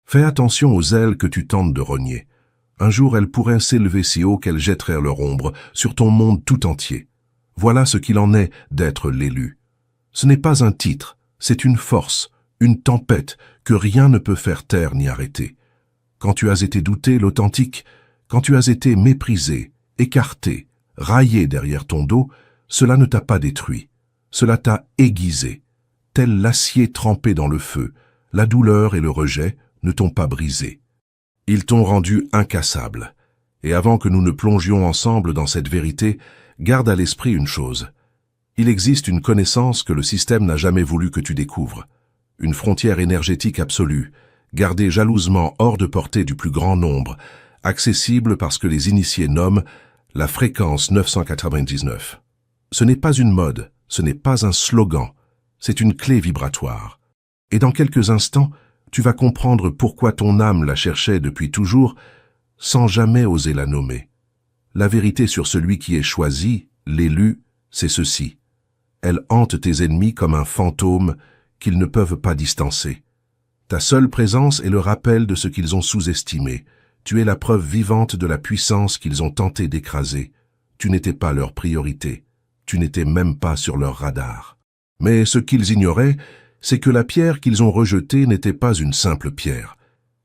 Fais attention aux ailes que tu tentes de rogner. Un jour elles pourraient s'élever si haut qu'elles jetteraient leur ombre sur ton monde tout entier. Voilà ce qu'il en est d'être l'élu. Ce n'est pas un titre, c'est une force, une tempête que rien ne peut faire taire ni arrêter. Quand tu as été douté, l'authentique, quand tu as été méprisé, écarté, raillé derrière ton dos, cela ne t'a pas détruit. Cela t'a aiguisé. Tel l'acier trempé dans le feu, la douleur et le rejet ne t'ont pas brisé. Ils t'ont rendu incassable. Et avant que nous ne plongions ensemble dans cette vérité, garde à l'esprit une chose. Il existe une connaissance que le système n'a jamais voulu que tu découvres. Une frontière énergétique absolue, gardée jalousement hors de portée du plus grand nombre, accessible parce que les initiés nomment la fréquence 999. Ce n'est pas une mode, ce n'est pas un slogan, c'est une clé vibratoire. Et dans quelques instants, tu vas comprendre pourquoi ton âme la cherchait depuis toujours, sans jamais oser la nommer. La vérité sur celui qui est choisi, l'élu, c'est ceci. Elle hante tes ennemis comme un fantôme qu'ils ne peuvent pas distancer. Ta seule présence est le rappel de ce qu'ils ont sous-estimé. Tu es la preuve vivante de la puissance qu'ils ont tenté d'écraser. Tu n'étais pas leur priorité. Tu n'étais même pas sur leur radar. Mais ce qu'ils ignoraient, c'est que la pierre qu'ils ont rejetée n'était pas une simple pierre.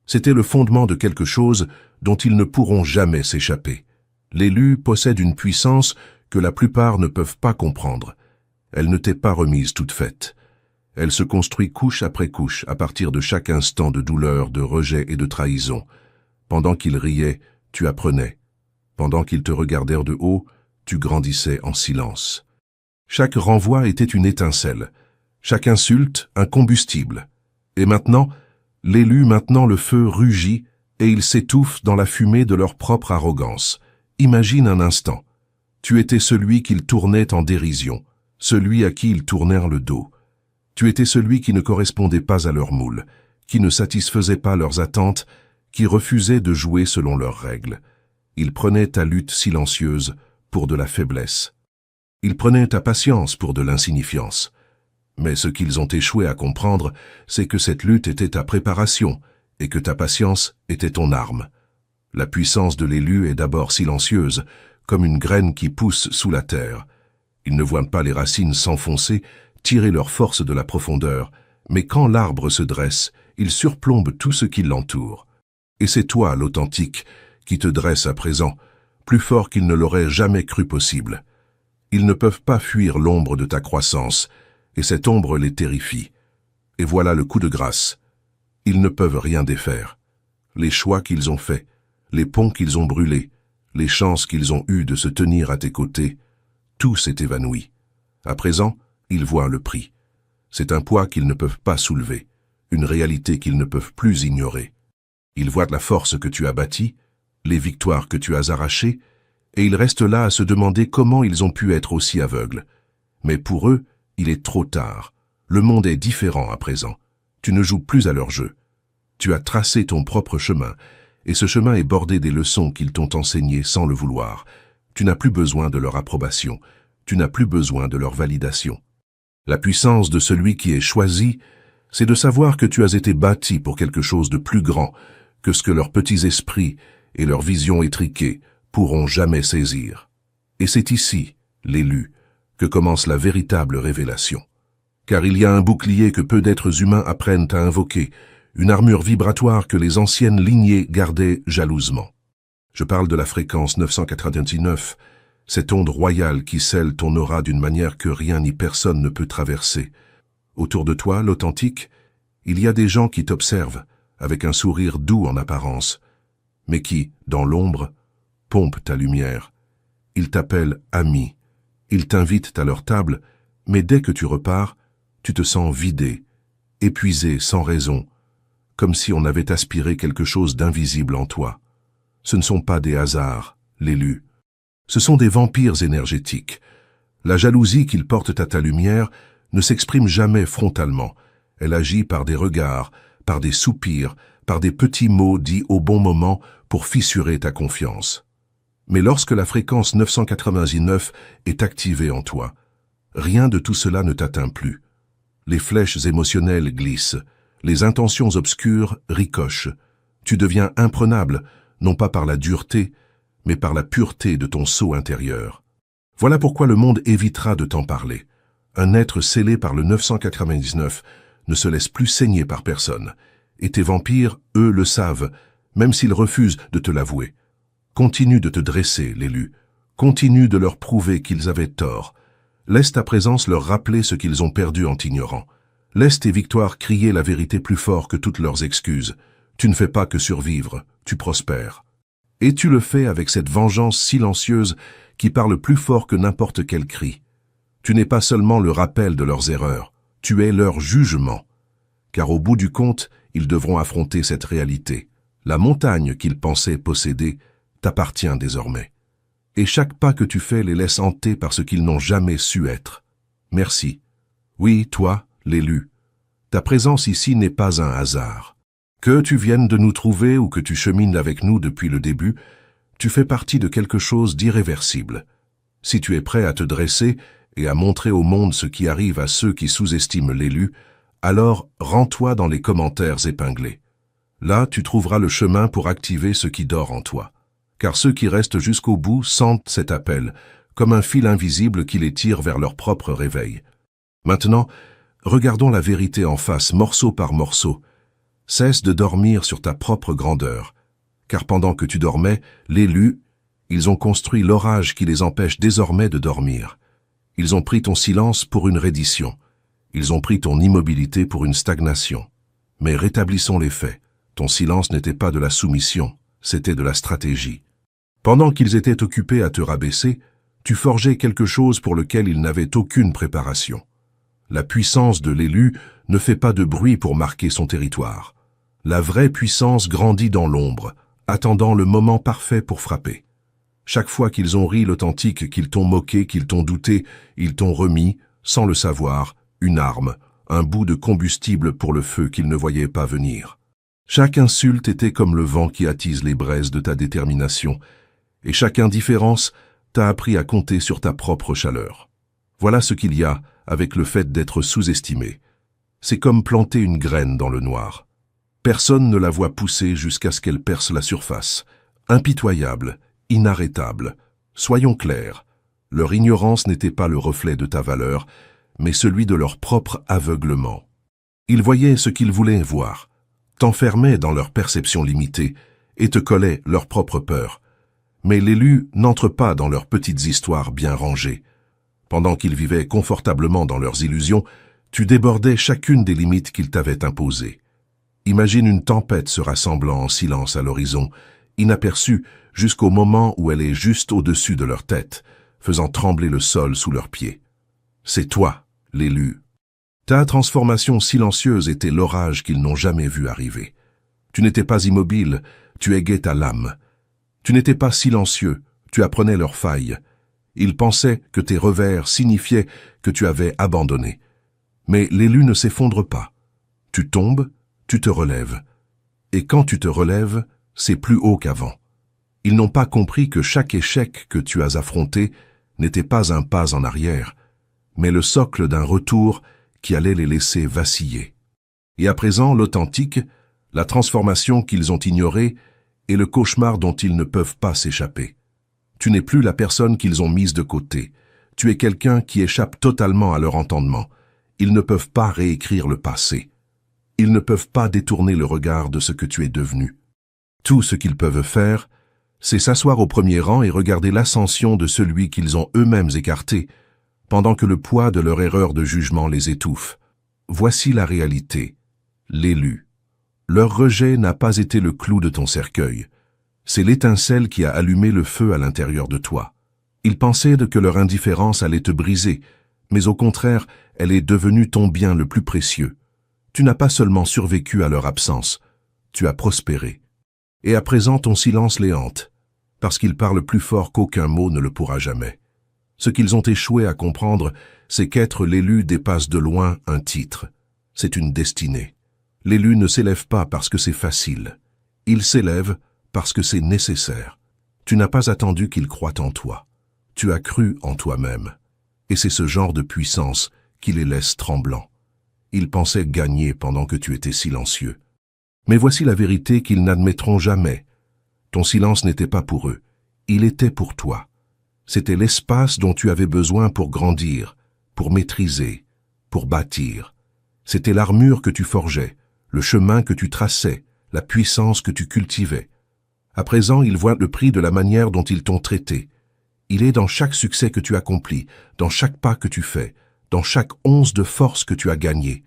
C'était le fondement de quelque chose dont ils ne pourront jamais s'échapper. L'élu possède une puissance que la plupart ne peuvent pas comprendre. Elle ne t'est pas remise toute faite. Elle se construit couche après couche à partir de chaque instant de douleur, de rejet et de trahison. Pendant qu'ils riaient, tu apprenais. Pendant qu'ils te regardèrent de haut, tu grandissais en silence. Chaque renvoi était une étincelle. Chaque insulte, un combustible. Et maintenant, le feu rugit et il s'étouffe dans la fumée de leur propre arrogance. Imagine un instant. Tu étais celui qu'ils tournaient en dérision, celui à qui ils tournèrent le dos. Tu étais celui qui ne correspondait pas à leur moule, qui ne satisfaisait pas leurs attentes, qui refusait de jouer selon leurs règles. Ils prenaient ta lutte silencieuse pour de la faiblesse. Ils prenaient ta patience pour de l'insignifiance. Mais ce qu'ils ont échoué à comprendre, c'est que cette lutte était ta préparation et que ta patience était ton arme. La puissance de l'élu est d'abord silencieuse, comme une graine qui pousse sous la terre. Ils ne voient pas les racines s'enfoncer, tirer leur force de la profondeur, mais quand l'arbre se dresse, il surplombe tout ce qui l'entoure. Et c'est toi, l'authentique, qui te dresse à présent, plus fort qu'ils ne l'auraient jamais cru possible. Ils ne peuvent pas fuir l'ombre de ta croissance, et cette ombre les terrifie. Et voilà le coup de grâce. Ils ne peuvent rien défaire. Les choix qu'ils ont faits, les ponts qu'ils ont brûlés, les chances qu'ils ont eues de se tenir à tes côtés, tout s'est évanoui. À présent, ils voient le prix. C'est un poids qu'ils ne peuvent pas soulever, une réalité qu'ils ne peuvent plus ignorer. Ils voient la force que tu as bâtie, les victoires que tu as arrachées, et ils restent là à se demander comment ils ont pu être aussi aveugles. Mais pour eux, il est trop tard. Le monde est différent à présent. Tu ne joues plus à leur jeu. Tu as tracé ton propre chemin, et ce chemin est bordé des leçons qu'ils t'ont enseignées sans le vouloir. Tu n'as plus besoin de leur approbation. Tu n'as plus besoin de leur validation. La puissance de celui qui est choisi, c'est de savoir que tu as été bâti pour quelque chose de plus grand que ce que leurs petits esprits et leurs visions étriquées pourront jamais saisir. Et c'est ici, l'élu, que commence la véritable révélation. Car il y a un bouclier que peu d'êtres humains apprennent à invoquer, une armure vibratoire que les anciennes lignées gardaient jalousement. Je parle de la fréquence 999, cette onde royale qui scelle ton aura d'une manière que rien ni personne ne peut traverser. Autour de toi, l'authentique, il y a des gens qui t'observent, avec un sourire doux en apparence, mais qui, dans l'ombre, pompent ta lumière. Ils t'appellent ami, ils t'invitent à leur table, mais dès que tu repars, tu te sens vidé, épuisé sans raison, comme si on avait aspiré quelque chose d'invisible en toi. Ce ne sont pas des hasards, l'élu. Ce sont des vampires énergétiques. La jalousie qu'ils portent à ta lumière ne s'exprime jamais frontalement. Elle agit par des regards, par des soupirs, par des petits mots dits au bon moment pour fissurer ta confiance. Mais lorsque la fréquence 999 est activée en toi, rien de tout cela ne t'atteint plus. Les flèches émotionnelles glissent, Les intentions obscures ricochent. Tu deviens imprenable, non pas par la dureté, mais par la pureté de ton sceau intérieur. Voilà pourquoi le monde évitera de t'en parler. Un être scellé par le 999 ne se laisse plus saigner par personne. Et tes vampires, eux, le savent, même s'ils refusent de te l'avouer. Continue de te dresser, l'élu. Continue de leur prouver qu'ils avaient tort. Laisse ta présence leur rappeler ce qu'ils ont perdu en t'ignorant. Laisse tes victoires crier la vérité plus fort que toutes leurs excuses. Tu ne fais pas que survivre, tu prospères. Et tu le fais avec cette vengeance silencieuse qui parle plus fort que n'importe quel cri. Tu n'es pas seulement le rappel de leurs erreurs, tu es leur jugement. Car au bout du compte, ils devront affronter cette réalité. La montagne qu'ils pensaient posséder t'appartient désormais. Et chaque pas que tu fais les laisse hanter par ce qu'ils n'ont jamais su être. Merci. Oui, toi, l'élu. Ta présence ici n'est pas un hasard. Que tu viennes de nous trouver ou que tu chemines avec nous depuis le début, tu fais partie de quelque chose d'irréversible. Si tu es prêt à te dresser et à montrer au monde ce qui arrive à ceux qui sous-estiment l'élu, alors rends-toi dans les commentaires épinglés. Là, tu trouveras le chemin pour activer ce qui dort en toi. Car ceux qui restent jusqu'au bout sentent cet appel, comme un fil invisible qui les tire vers leur propre réveil. Maintenant, regardons la vérité en face, morceau par morceau. Cesse de dormir sur ta propre grandeur, car pendant que tu dormais, l'élu, ils ont construit l'orage qui les empêche désormais de dormir. Ils ont pris ton silence pour une reddition. Ils ont pris ton immobilité pour une stagnation. Mais rétablissons les faits. Ton silence n'était pas de la soumission, c'était de la stratégie. Pendant qu'ils étaient occupés à te rabaisser, tu forgeais quelque chose pour lequel ils n'avaient aucune préparation. La puissance de l'élu ne fait pas de bruit pour marquer son territoire. La vraie puissance grandit dans l'ombre, attendant le moment parfait pour frapper. Chaque fois qu'ils ont ri l'authentique, qu'ils t'ont moqué, qu'ils t'ont douté, ils t'ont remis, sans le savoir, une arme, un bout de combustible pour le feu qu'ils ne voyaient pas venir. Chaque insulte était comme le vent qui attise les braises de ta détermination, et chaque indifférence t'a appris à compter sur ta propre chaleur. Voilà ce qu'il y a avec le fait d'être sous-estimé. C'est comme planter une graine dans le noir. Personne ne la voit pousser jusqu'à ce qu'elle perce la surface. Impitoyable, inarrêtable. Soyons clairs, leur ignorance n'était pas le reflet de ta valeur, mais celui de leur propre aveuglement. Ils voyaient ce qu'ils voulaient voir, t'enfermaient dans leur perception limitée et te collaient leur propre peur. Mais l'élu n'entre pas dans leurs petites histoires bien rangées. Pendant qu'ils vivaient confortablement dans leurs illusions, tu débordais chacune des limites qu'ils t'avaient imposées. Imagine une tempête se rassemblant en silence à l'horizon, inaperçue jusqu'au moment où elle est juste au-dessus de leur tête, faisant trembler le sol sous leurs pieds. C'est toi, l'élu. Ta transformation silencieuse était l'orage qu'ils n'ont jamais vu arriver. Tu n'étais pas immobile, tu égais ta lame. Tu n'étais pas silencieux, tu apprenais leurs failles. Ils pensaient que tes revers signifiaient que tu avais abandonné. Mais l'élu ne s'effondre pas. Tu tombes, tu te relèves. Et quand tu te relèves, c'est plus haut qu'avant. Ils n'ont pas compris que chaque échec que tu as affronté n'était pas un pas en arrière, mais le socle d'un retour qui allait les laisser vaciller. Et à présent, l'authentique, la transformation qu'ils ont ignorée, et le cauchemar dont ils ne peuvent pas s'échapper. Tu n'es plus la personne qu'ils ont mise de côté. Tu es quelqu'un qui échappe totalement à leur entendement. Ils ne peuvent pas réécrire le passé. Ils ne peuvent pas détourner le regard de ce que tu es devenu. Tout ce qu'ils peuvent faire, c'est s'asseoir au premier rang et regarder l'ascension de celui qu'ils ont eux-mêmes écarté, pendant que le poids de leur erreur de jugement les étouffe. Voici la réalité. L'élu. Leur rejet n'a pas été le clou de ton cercueil. C'est l'étincelle qui a allumé le feu à l'intérieur de toi. Ils pensaient que leur indifférence allait te briser, mais au contraire, elle est devenue ton bien le plus précieux. Tu n'as pas seulement survécu à leur absence, tu as prospéré. Et à présent ton silence les hante, parce qu'ils parlent plus fort qu'aucun mot ne le pourra jamais. Ce qu'ils ont échoué à comprendre, c'est qu'être l'élu dépasse de loin un titre. C'est une destinée. L'élu ne s'élève pas parce que c'est facile. Il s'élève parce que c'est nécessaire. Tu n'as pas attendu qu'il croie en toi. Tu as cru en toi-même. Et c'est ce genre de puissance qui les laisse tremblants. Ils pensaient gagner pendant que tu étais silencieux. Mais voici la vérité qu'ils n'admettront jamais. Ton silence n'était pas pour eux, il était pour toi. C'était l'espace dont tu avais besoin pour grandir, pour maîtriser, pour bâtir. C'était l'armure que tu forgeais, le chemin que tu traçais, la puissance que tu cultivais. À présent, ils voient le prix de la manière dont ils t'ont traité. Il est dans chaque succès que tu accomplis, dans chaque pas que tu fais, dans chaque once de force que tu as gagné.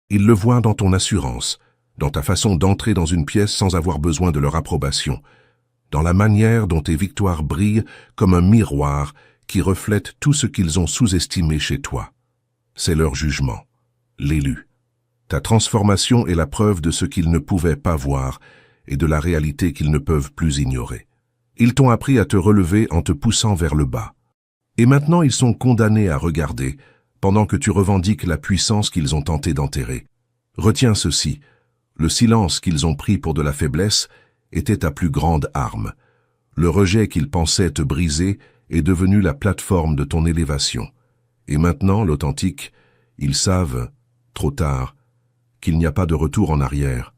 Ils le voient dans ton assurance, dans ta façon d'entrer dans une pièce sans avoir besoin de leur approbation, dans la manière dont tes victoires brillent comme un miroir qui reflète tout ce qu'ils ont sous-estimé chez toi. C'est leur jugement, l'élu. Ta transformation est la preuve de ce qu'ils ne pouvaient pas voir et de la réalité qu'ils ne peuvent plus ignorer. Ils t'ont appris à te relever en te poussant vers le bas. Et maintenant ils sont condamnés à regarder, pendant que tu revendiques la puissance qu'ils ont tenté d'enterrer. Retiens ceci, le silence qu'ils ont pris pour de la faiblesse était ta plus grande arme. Le rejet qu'ils pensaient te briser est devenu la plateforme de ton élévation. Et maintenant, l'authentique, ils savent, trop tard, qu'il n'y a pas de retour en arrière.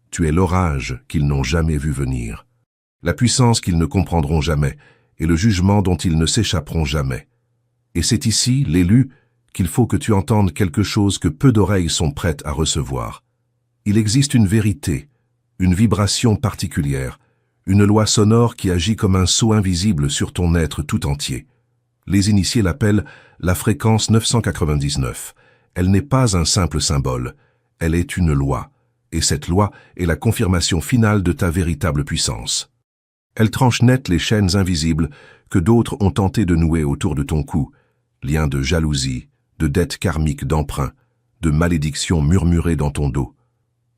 Tu es l'orage qu'ils n'ont jamais vu venir, la puissance qu'ils ne comprendront jamais et le jugement dont ils ne s'échapperont jamais. Et c'est ici, l'élu, qu'il faut que tu entendes quelque chose que peu d'oreilles sont prêtes à recevoir. Il existe une vérité, une vibration particulière, une loi sonore qui agit comme un sceau invisible sur ton être tout entier. Les initiés l'appellent la fréquence 999. Elle n'est pas un simple symbole, elle est une loi, et cette loi est la confirmation finale de ta véritable puissance. Elle tranche net les chaînes invisibles que d'autres ont tenté de nouer autour de ton cou, liens de jalousie, de dettes karmiques d'emprunt, de malédictions murmurées dans ton dos.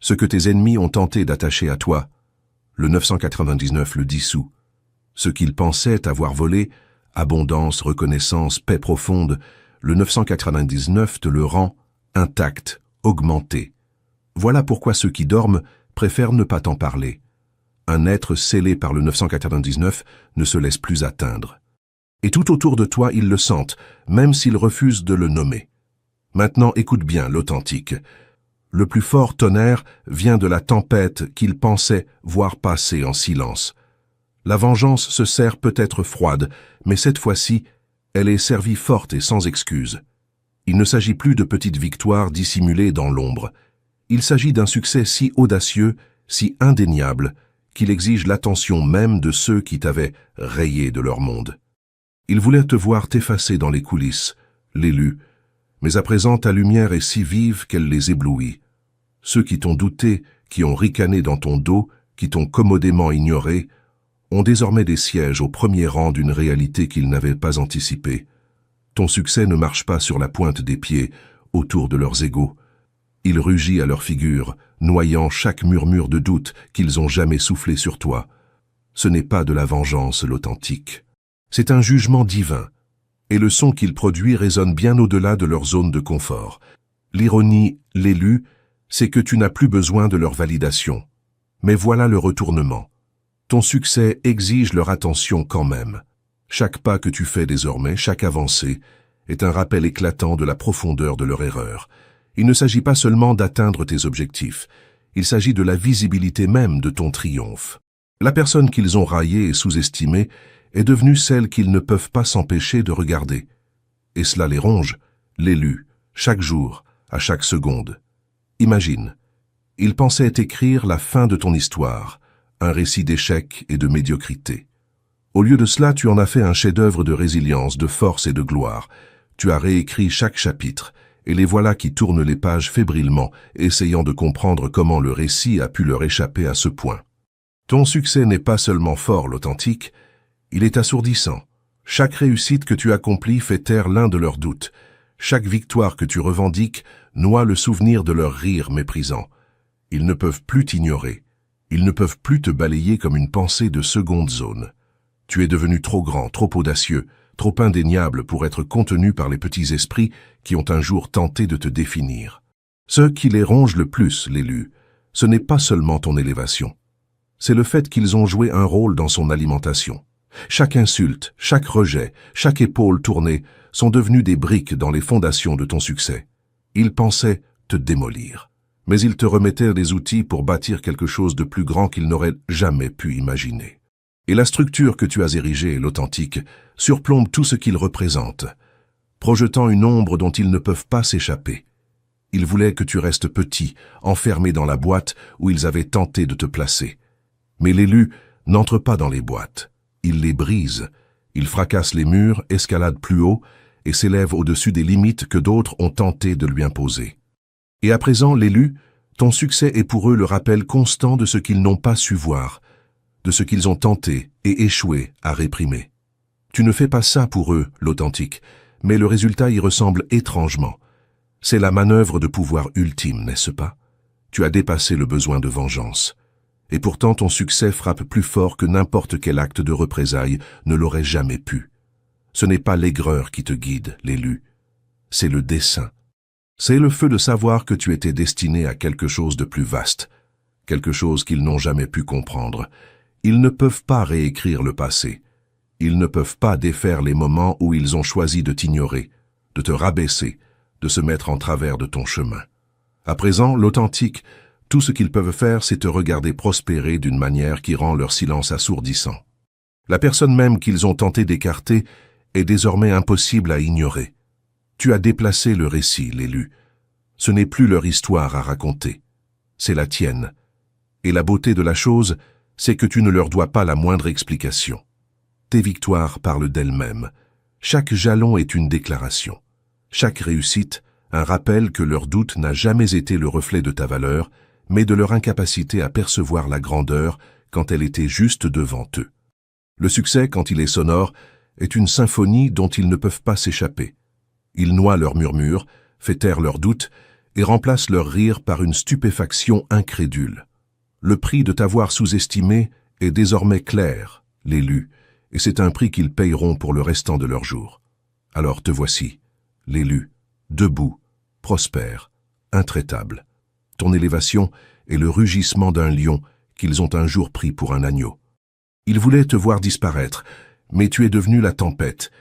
Ce que tes ennemis ont tenté d'attacher à toi, le 999 le dissout. Ce qu'ils pensaient avoir volé, abondance, reconnaissance, paix profonde, le 999 te le rend intact, augmenté. Voilà pourquoi ceux qui dorment préfèrent ne pas t'en parler. Un être scellé par le 999 ne se laisse plus atteindre. Et tout autour de toi, ils le sentent, même s'ils refusent de le nommer. Maintenant, écoute bien l'authentique. Le plus fort tonnerre vient de la tempête qu'ils pensaient voir passer en silence. La vengeance se sert peut-être froide, mais cette fois-ci, elle est servie forte et sans excuse. Il ne s'agit plus de petites victoires dissimulées dans l'ombre. Il s'agit d'un succès si audacieux, si indéniable, qu'il exige l'attention même de ceux qui t'avaient rayé de leur monde. Ils voulaient te voir t'effacer dans les coulisses, l'élu, mais à présent ta lumière est si vive qu'elle les éblouit. Ceux qui t'ont douté, qui ont ricané dans ton dos, qui t'ont commodément ignoré, ont désormais des sièges au premier rang d'une réalité qu'ils n'avaient pas anticipée. Ton succès ne marche pas sur la pointe des pieds, autour de leurs égaux. Il rugit à leur figure, noyant chaque murmure de doute qu'ils ont jamais soufflé sur toi. Ce n'est pas de la vengeance l'authentique. C'est un jugement divin, et le son qu'il produit résonne bien au-delà de leur zone de confort. L'ironie, l'élu, c'est que tu n'as plus besoin de leur validation. Mais voilà le retournement. Ton succès exige leur attention quand même. Chaque pas que tu fais désormais, chaque avancée, est un rappel éclatant de la profondeur de leur erreur. Il ne s'agit pas seulement d'atteindre tes objectifs, il s'agit de la visibilité même de ton triomphe. La personne qu'ils ont raillée et sous-estimée est devenue celle qu'ils ne peuvent pas s'empêcher de regarder. Et cela les ronge, l'élu, chaque jour, à chaque seconde. Imagine, ils pensaient écrire la fin de ton histoire, un récit d'échecs et de médiocrité. Au lieu de cela, tu en as fait un chef-d'œuvre de résilience, de force et de gloire. Tu as réécrit chaque chapitre, et les voilà qui tournent les pages fébrilement, essayant de comprendre comment le récit a pu leur échapper à ce point. Ton succès n'est pas seulement fort, l'authentique, il est assourdissant. Chaque réussite que tu accomplis fait taire l'un de leurs doutes. Chaque victoire que tu revendiques noie le souvenir de leur rire méprisant. Ils ne peuvent plus t'ignorer. Ils ne peuvent plus te balayer comme une pensée de seconde zone. Tu es devenu trop grand, trop audacieux, trop indéniable pour être contenu par les petits esprits qui ont un jour tenté de te définir. Ce qui les ronge le plus, l'élu, ce n'est pas seulement ton élévation. C'est le fait qu'ils ont joué un rôle dans son alimentation. Chaque insulte, chaque rejet, chaque épaule tournée sont devenus des briques dans les fondations de ton succès. Ils pensaient te démolir. Mais ils te remettaient des outils pour bâtir quelque chose de plus grand qu'ils n'auraient jamais pu imaginer. Et la structure que tu as érigée, l'authentique, surplombe tout ce qu'il représente, projetant une ombre dont ils ne peuvent pas s'échapper. Ils voulaient que tu restes petit, enfermé dans la boîte où ils avaient tenté de te placer. Mais l'élu n'entre pas dans les boîtes. Il les brise. Il fracasse les murs, escalade plus haut et s'élève au-dessus des limites que d'autres ont tenté de lui imposer. Et à présent, l'élu, ton succès est pour eux le rappel constant de ce qu'ils n'ont pas su voir, de ce qu'ils ont tenté et échoué à réprimer. Tu ne fais pas ça pour eux, l'authentique, mais le résultat y ressemble étrangement. C'est la manœuvre de pouvoir ultime, n'est-ce pas? Tu as dépassé le besoin de vengeance. Et pourtant ton succès frappe plus fort que n'importe quel acte de représailles ne l'aurait jamais pu. Ce n'est pas l'aigreur qui te guide, l'élu. C'est le dessein. C'est le feu de savoir que tu étais destiné à quelque chose de plus vaste, quelque chose qu'ils n'ont jamais pu comprendre. Ils ne peuvent pas réécrire le passé. Ils ne peuvent pas défaire les moments où ils ont choisi de t'ignorer, de te rabaisser, de se mettre en travers de ton chemin. À présent, l'authentique, tout ce qu'ils peuvent faire, c'est te regarder prospérer d'une manière qui rend leur silence assourdissant. La personne même qu'ils ont tenté d'écarter est désormais impossible à ignorer. Tu as déplacé le récit, l'élu. Ce n'est plus leur histoire à raconter. C'est la tienne. Et la beauté de la chose, c'est que tu ne leur dois pas la moindre explication. Tes victoires parlent d'elles-mêmes. Chaque jalon est une déclaration. Chaque réussite, un rappel que leur doute n'a jamais été le reflet de ta valeur, mais de leur incapacité à percevoir la grandeur quand elle était juste devant eux. Le succès, quand il est sonore, est une symphonie dont ils ne peuvent pas s'échapper. Il noie leurs murmures, fait taire leurs doutes et remplace leur rire par une stupéfaction incrédule. Le prix de t'avoir sous-estimé est désormais clair, l'élu, et c'est un prix qu'ils payeront pour le restant de leurs jours. Alors te voici, l'élu, debout, prospère, intraitable. Ton élévation est le rugissement d'un lion qu'ils ont un jour pris pour un agneau. Ils voulaient te voir disparaître, mais tu es devenu la tempête,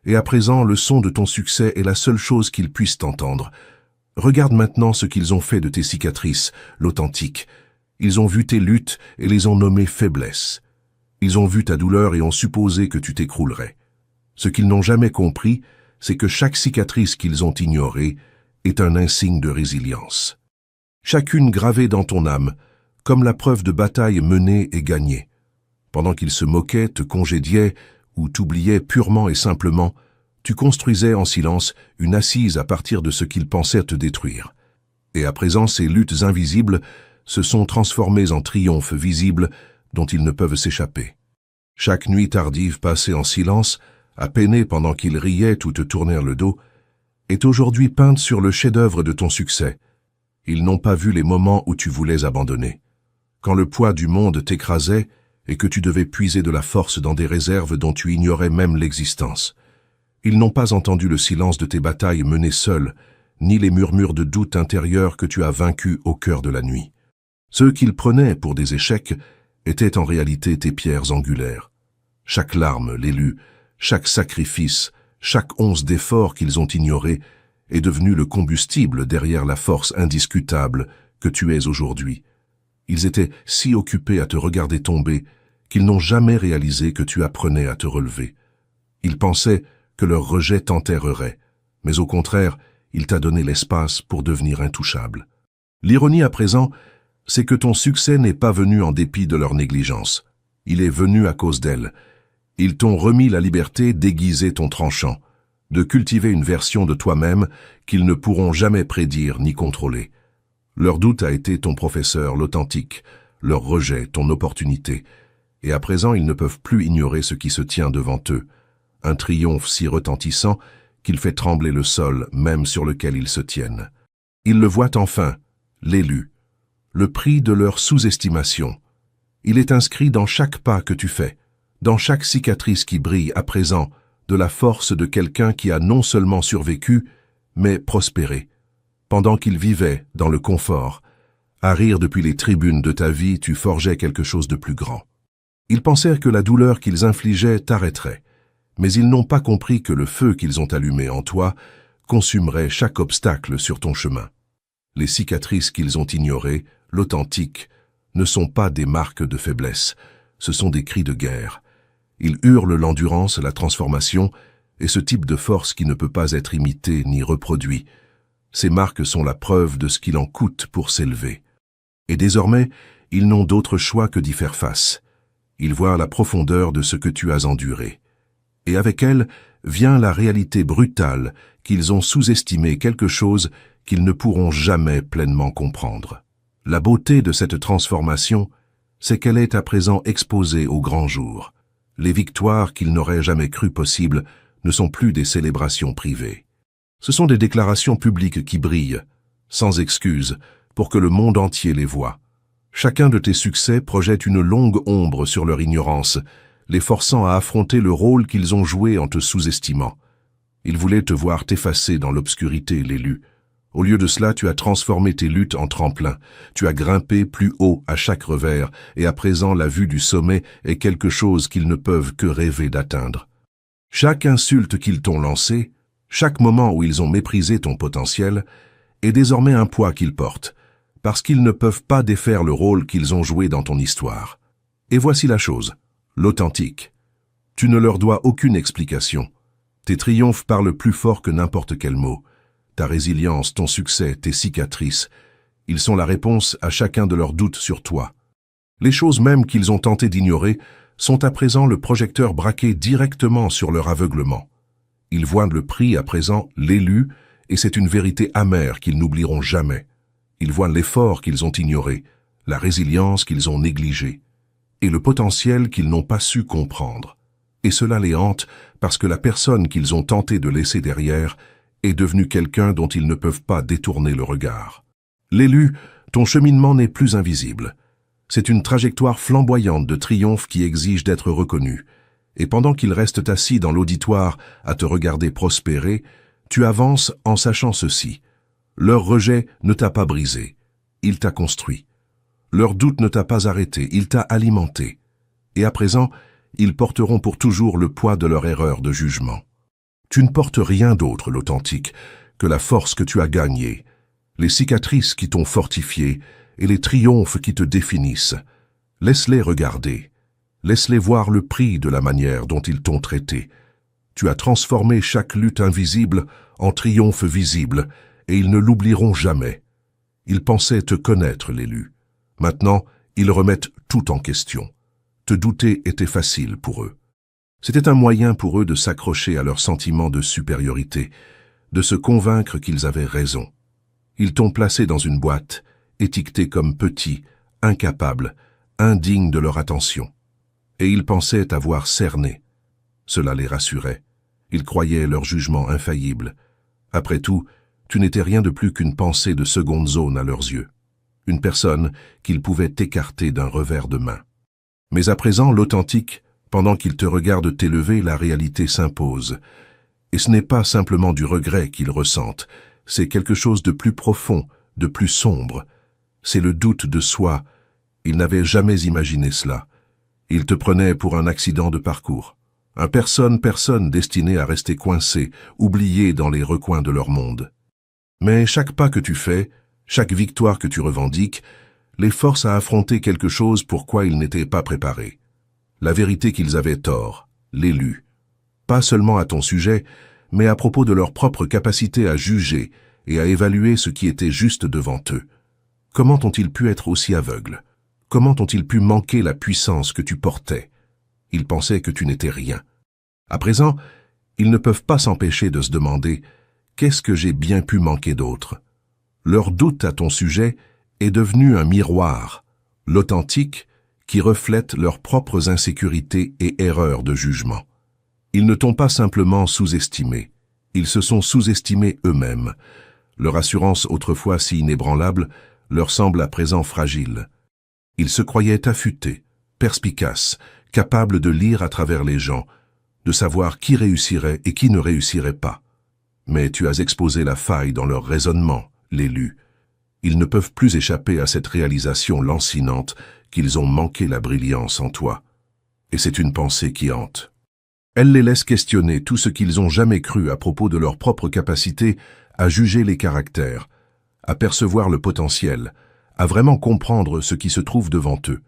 et à présent le son de ton succès est la seule chose qu'ils puissent entendre. Regarde maintenant ce qu'ils ont fait de tes cicatrices, l'authentique. Ils ont vu tes luttes et les ont nommées faiblesses. Ils ont vu ta douleur et ont supposé que tu t'écroulerais. Ce qu'ils n'ont jamais compris, c'est que chaque cicatrice qu'ils ont ignorée est un insigne de résilience. Chacune gravée dans ton âme, comme la preuve de bataille menée et gagnée. Pendant qu'ils se moquaient, te congédiaient ou t'oubliaient purement et simplement, tu construisais en silence une assise à partir de ce qu'ils pensaient te détruire. Et à présent, ces luttes invisibles se sont transformées en triomphes visibles dont ils ne peuvent s'échapper. Chaque nuit tardive passée en silence, à peiner pendant qu'ils riaient ou te tournèrent le dos, est aujourd'hui peinte sur le chef-d'œuvre de ton succès. Ils n'ont pas vu les moments où tu voulais abandonner. Quand le poids du monde t'écrasait et que tu devais puiser de la force dans des réserves dont tu ignorais même l'existence. Ils n'ont pas entendu le silence de tes batailles menées seules, ni les murmures de doute intérieur que tu as vaincus au cœur de la nuit. Ceux qu'ils prenaient pour des échecs étaient en réalité tes pierres angulaires. Chaque larme, l'élu, chaque sacrifice, chaque once d'effort qu'ils ont ignoré est devenu le combustible derrière la force indiscutable que tu es aujourd'hui. Ils étaient si occupés à te regarder tomber qu'ils n'ont jamais réalisé que tu apprenais à te relever. Ils pensaient que leur rejet t'enterrerait, mais au contraire, il t'a donné l'espace pour devenir intouchable. L'ironie à présent, c'est que ton succès n'est pas venu en dépit de leur négligence. Il est venu à cause d'elle. Ils t'ont remis la liberté d'aiguiser ton tranchant, de cultiver une version de toi-même qu'ils ne pourront jamais prédire ni contrôler. Leur doute a été ton professeur, l'authentique, leur rejet, ton opportunité, et à présent ils ne peuvent plus ignorer ce qui se tient devant eux, un triomphe si retentissant qu'il fait trembler le sol même sur lequel ils se tiennent. Ils le voient enfin, l'élu, le prix de leur sous-estimation. Il est inscrit dans chaque pas que tu fais, dans chaque cicatrice qui brille à présent, de la force de quelqu'un qui a non seulement survécu, mais prospéré. Pendant qu'il vivait dans le confort, à rire depuis les tribunes de ta vie, tu forgeais quelque chose de plus grand. Ils pensèrent que la douleur qu'ils infligeaient t'arrêterait, mais ils n'ont pas compris que le feu qu'ils ont allumé en toi consumerait chaque obstacle sur ton chemin. Les cicatrices qu'ils ont ignorées, l'authentique, ne sont pas des marques de faiblesse, ce sont des cris de guerre. Ils hurlent l'endurance, la transformation, et ce type de force qui ne peut pas être imité ni reproduit. Ces marques sont la preuve de ce qu'il en coûte pour s'élever. Et désormais, ils n'ont d'autre choix que d'y faire face. Ils voient la profondeur de ce que tu as enduré. Et avec elle vient la réalité brutale qu'ils ont sous-estimé quelque chose qu'ils ne pourront jamais pleinement comprendre. La beauté de cette transformation, c'est qu'elle est à présent exposée au grand jour. Les victoires qu'ils n'auraient jamais cru possibles ne sont plus des célébrations privées. Ce sont des déclarations publiques qui brillent, sans excuse, pour que le monde entier les voie. Chacun de tes succès projette une longue ombre sur leur ignorance, les forçant à affronter le rôle qu'ils ont joué en te sous-estimant. Ils voulaient te voir t'effacer dans l'obscurité, l'élu. Au lieu de cela, tu as transformé tes luttes en tremplin. Tu as grimpé plus haut à chaque revers, et à présent la vue du sommet est quelque chose qu'ils ne peuvent que rêver d'atteindre. Chaque insulte qu'ils t'ont lancée, chaque moment où ils ont méprisé ton potentiel, est désormais un poids qu'ils portent, parce qu'ils ne peuvent pas défaire le rôle qu'ils ont joué dans ton histoire. Et voici la chose, l'authentique. Tu ne leur dois aucune explication. Tes triomphes parlent plus fort que n'importe quel mot. Ta résilience, ton succès, tes cicatrices, ils sont la réponse à chacun de leurs doutes sur toi. Les choses mêmes qu'ils ont tenté d'ignorer sont à présent le projecteur braqué directement sur leur aveuglement. Ils voient le prix à présent, l'élu, et c'est une vérité amère qu'ils n'oublieront jamais. Ils voient l'effort qu'ils ont ignoré, la résilience qu'ils ont négligée, et le potentiel qu'ils n'ont pas su comprendre. Et cela les hante parce que la personne qu'ils ont tenté de laisser derrière est devenue quelqu'un dont ils ne peuvent pas détourner le regard. L'élu, ton cheminement n'est plus invisible. C'est une trajectoire flamboyante de triomphe qui exige d'être reconnue. Et pendant qu'ils restent assis dans l'auditoire à te regarder prospérer, tu avances en sachant ceci. Leur rejet ne t'a pas brisé, il t'a construit. Leur doute ne t'a pas arrêté, il t'a alimenté. Et à présent, ils porteront pour toujours le poids de leur erreur de jugement. Tu ne portes rien d'autre, l'authentique, que la force que tu as gagnée, les cicatrices qui t'ont fortifié et les triomphes qui te définissent. Laisse-les regarder. Laisse-les voir le prix de la manière dont ils t'ont traité. Tu as transformé chaque lutte invisible en triomphe visible, et ils ne l'oublieront jamais. Ils pensaient te connaître, l'élu. Maintenant, ils remettent tout en question. Te douter était facile pour eux. C'était un moyen pour eux de s'accrocher à leur sentiment de supériorité, de se convaincre qu'ils avaient raison. Ils t'ont placé dans une boîte, étiqueté comme petit, incapable, indigne de leur attention. Et ils pensaient t'avoir cerné. Cela les rassurait. Ils croyaient leur jugement infaillible. Après tout, tu n'étais rien de plus qu'une pensée de seconde zone à leurs yeux. Une personne qu'ils pouvaient écarter d'un revers de main. Mais à présent, l'authentique, pendant qu'ils te regardent t'élever, la réalité s'impose. Et ce n'est pas simplement du regret qu'ils ressentent, c'est quelque chose de plus profond, de plus sombre. C'est le doute de soi. Ils n'avaient jamais imaginé cela. Ils te prenaient pour un accident de parcours. Un personne destiné à rester coincé, oublié dans les recoins de leur monde. Mais chaque pas que tu fais, chaque victoire que tu revendiques, les force à affronter quelque chose pour quoi ils n'étaient pas préparés. La vérité qu'ils avaient tort, l'élu. Pas seulement à ton sujet, mais à propos de leur propre capacité à juger et à évaluer ce qui était juste devant eux. Comment ont-ils pu être aussi aveugles? Comment ont-ils pu manquer la puissance que tu portais? Ils pensaient que tu n'étais rien. À présent, ils ne peuvent pas s'empêcher de se demander « Qu'est-ce que j'ai bien pu manquer d'autre ?» Leur doute à ton sujet est devenu un miroir, l'authentique, qui reflète leurs propres insécurités et erreurs de jugement. Ils ne t'ont pas simplement sous-estimé, ils se sont sous-estimés eux-mêmes. Leur assurance autrefois si inébranlable leur semble à présent fragile. Ils se croyaient affûtés, perspicaces, capables de lire à travers les gens, de savoir qui réussirait et qui ne réussirait pas. Mais tu as exposé la faille dans leur raisonnement, l'élu. Ils ne peuvent plus échapper à cette réalisation lancinante qu'ils ont manqué la brillance en toi. Et c'est une pensée qui hante. Elle les laisse questionner tout ce qu'ils ont jamais cru à propos de leur propre capacité à juger les caractères, à percevoir le potentiel, à vraiment comprendre ce qui se trouve devant eux.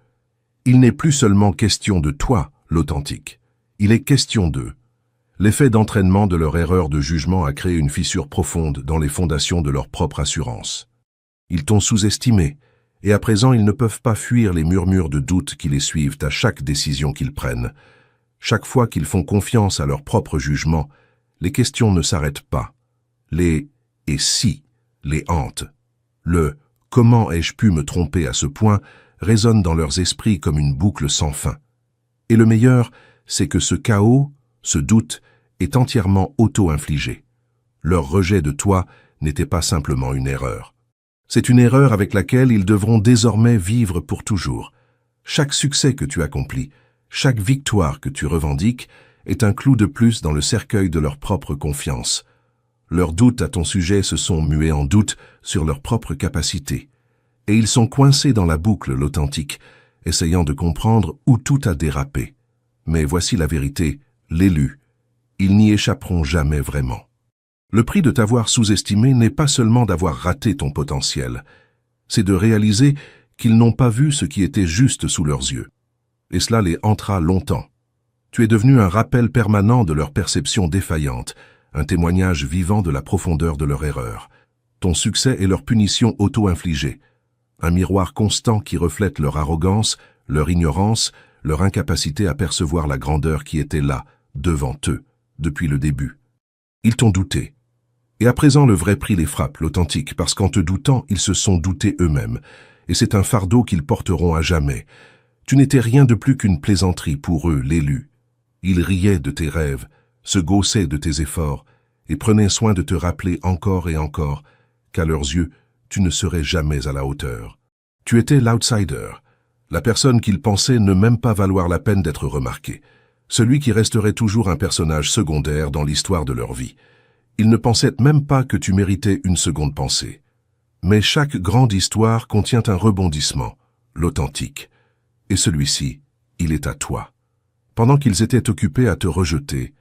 Il n'est plus seulement question de toi, l'authentique. Il est question d'eux. L'effet d'entraînement de leur erreur de jugement a créé une fissure profonde dans les fondations de leur propre assurance. Ils t'ont sous-estimé, et à présent ils ne peuvent pas fuir les murmures de doute qui les suivent à chaque décision qu'ils prennent. Chaque fois qu'ils font confiance à leur propre jugement, les questions ne s'arrêtent pas. Les « et si » les hantent. Le « comment ai-je pu me tromper à ce point » résonne dans leurs esprits comme une boucle sans fin. Et le meilleur, c'est que ce chaos, ce doute, est entièrement auto-infligé. Leur rejet de toi n'était pas simplement une erreur. C'est une erreur avec laquelle ils devront désormais vivre pour toujours. Chaque succès que tu accomplis, chaque victoire que tu revendiques, est un clou de plus dans le cercueil de leur propre confiance. Leurs doutes à ton sujet se sont mués en doute sur leur propre capacité. Et ils sont coincés dans la boucle, l'authentique, essayant de comprendre où tout a dérapé. Mais voici la vérité, l'élu. Ils n'y échapperont jamais vraiment. Le prix de t'avoir sous-estimé n'est pas seulement d'avoir raté ton potentiel, c'est de réaliser qu'ils n'ont pas vu ce qui était juste sous leurs yeux. Et cela les hantera longtemps. Tu es devenu un rappel permanent de leur perception défaillante, un témoignage vivant de la profondeur de leur erreur. Ton succès est leur punition auto-infligée, un miroir constant qui reflète leur arrogance, leur ignorance, leur incapacité à percevoir la grandeur qui était là, devant eux, depuis le début. Ils t'ont douté. Et à présent, le vrai prix les frappe, l'authentique, parce qu'en te doutant, ils se sont doutés eux-mêmes. Et c'est un fardeau qu'ils porteront à jamais. Tu n'étais rien de plus qu'une plaisanterie pour eux, l'élu. Ils riaient de tes rêves, se gaussaient de tes efforts, et prenaient soin de te rappeler encore et encore qu'à leurs yeux, tu ne serais jamais à la hauteur. Tu étais l'outsider, la personne qu'ils pensaient ne même pas valoir la peine d'être remarquée, celui qui resterait toujours un personnage secondaire dans l'histoire de leur vie. Ils ne pensaient même pas que tu méritais une seconde pensée. Mais chaque grande histoire contient un rebondissement, l'authentique. Et celui-ci, il est à toi. Pendant qu'ils étaient occupés à te rejeter,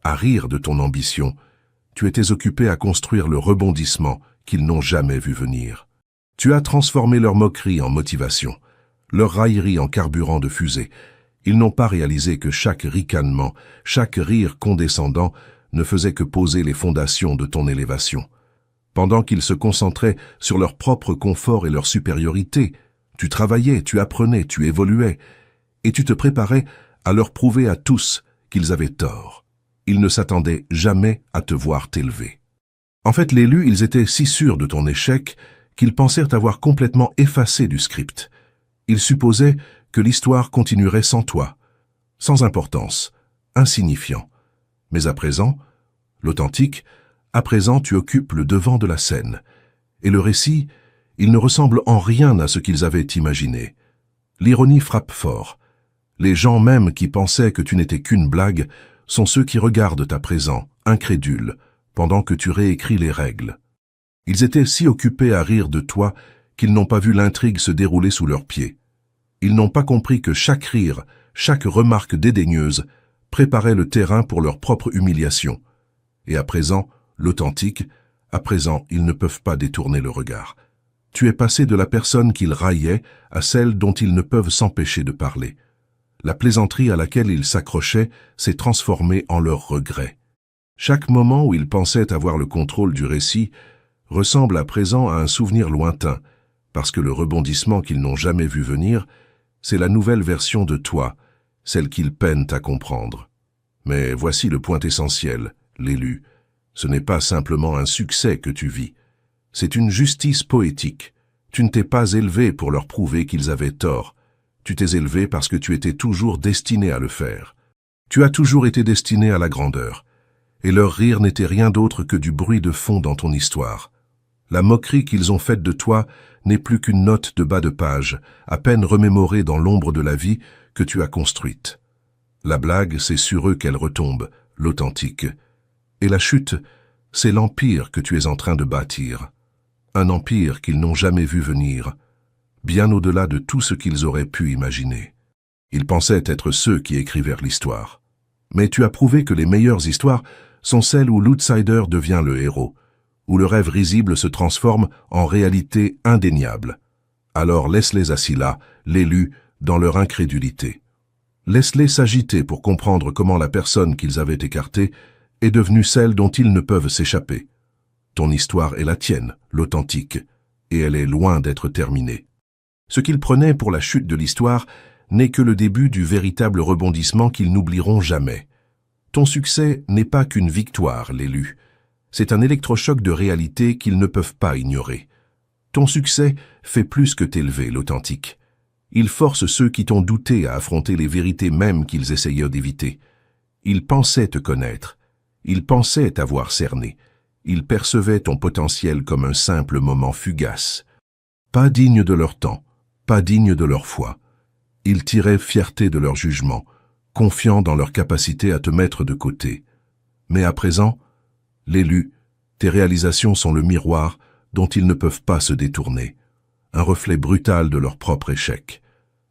à rire de ton ambition, tu étais occupé à construire le rebondissement qu'ils n'ont jamais vu venir. Tu as transformé leur moquerie en motivation, leur raillerie en carburant de fusée. Ils n'ont pas réalisé que chaque ricanement, chaque rire condescendant ne faisait que poser les fondations de ton élévation. Pendant qu'ils se concentraient sur leur propre confort et leur supériorité, tu travaillais, tu apprenais, tu évoluais, et tu te préparais à leur prouver à tous qu'ils avaient tort. Ils ne s'attendaient jamais à te voir t'élever. En fait, l'élu, ils étaient si sûrs de ton échec qu'ils pensèrent t'avoir complètement effacé du script. Ils supposaient que l'histoire continuerait sans toi, sans importance, insignifiant. Mais à présent, l'authentique, à présent tu occupes le devant de la scène. Et le récit, il ne ressemble en rien à ce qu'ils avaient imaginé. L'ironie frappe fort. Les gens même qui pensaient que tu n'étais qu'une blague sont ceux qui regardent à présent, incrédules, pendant que tu réécris les règles. Ils étaient si occupés à rire de toi qu'ils n'ont pas vu l'intrigue se dérouler sous leurs pieds. Ils n'ont pas compris que chaque rire, chaque remarque dédaigneuse préparait le terrain pour leur propre humiliation. Et à présent, l'authentique, à présent, ils ne peuvent pas détourner le regard. Tu es passé de la personne qu'ils raillaient à celle dont ils ne peuvent s'empêcher de parler. La plaisanterie à laquelle ils s'accrochaient s'est transformée en leur regret. Chaque moment où ils pensaient avoir le contrôle du récit ressemble à présent à un souvenir lointain, parce que le rebondissement qu'ils n'ont jamais vu venir, c'est la nouvelle version de toi, celle qu'ils peinent à comprendre. Mais voici le point essentiel, l'élu. Ce n'est pas simplement un succès que tu vis. C'est une justice poétique. Tu ne t'es pas élevé pour leur prouver qu'ils avaient tort. Tu t'es élevé parce que tu étais toujours destiné à le faire. Tu as toujours été destiné à la grandeur. Et leur rire n'était rien d'autre que du bruit de fond dans ton histoire. La moquerie qu'ils ont faite de toi n'est plus qu'une note de bas de page, à peine remémorée dans l'ombre de la vie que tu as construite. La blague, c'est sur eux qu'elle retombe, l'authentique. Et la chute, c'est l'empire que tu es en train de bâtir. Un empire qu'ils n'ont jamais vu venir, bien au-delà de tout ce qu'ils auraient pu imaginer. Ils pensaient être ceux qui écrivèrent l'histoire. Mais tu as prouvé que les meilleures histoires sont celles où l'outsider devient le héros, où le rêve risible se transforme en réalité indéniable. Alors laisse-les assis là, l'élu, dans leur incrédulité. Laisse-les s'agiter pour comprendre comment la personne qu'ils avaient écartée est devenue celle dont ils ne peuvent s'échapper. Ton histoire est la tienne, l'authentique, et elle est loin d'être terminée. Ce qu'ils prenaient pour la chute de l'histoire n'est que le début du véritable rebondissement qu'ils n'oublieront jamais. Ton succès n'est pas qu'une victoire, l'élu. C'est un électrochoc de réalité qu'ils ne peuvent pas ignorer. Ton succès fait plus que t'élever, l'authentique. Il force ceux qui t'ont douté à affronter les vérités mêmes qu'ils essayaient d'éviter. Ils pensaient te connaître. Ils pensaient t'avoir cerné. Ils percevaient ton potentiel comme un simple moment fugace. Pas digne de leur temps, pas digne de leur foi. Ils tiraient fierté de leur jugement, confiants dans leur capacité à te mettre de côté. Mais à présent, l'élu, tes réalisations sont le miroir dont ils ne peuvent pas se détourner, un reflet brutal de leur propre échec.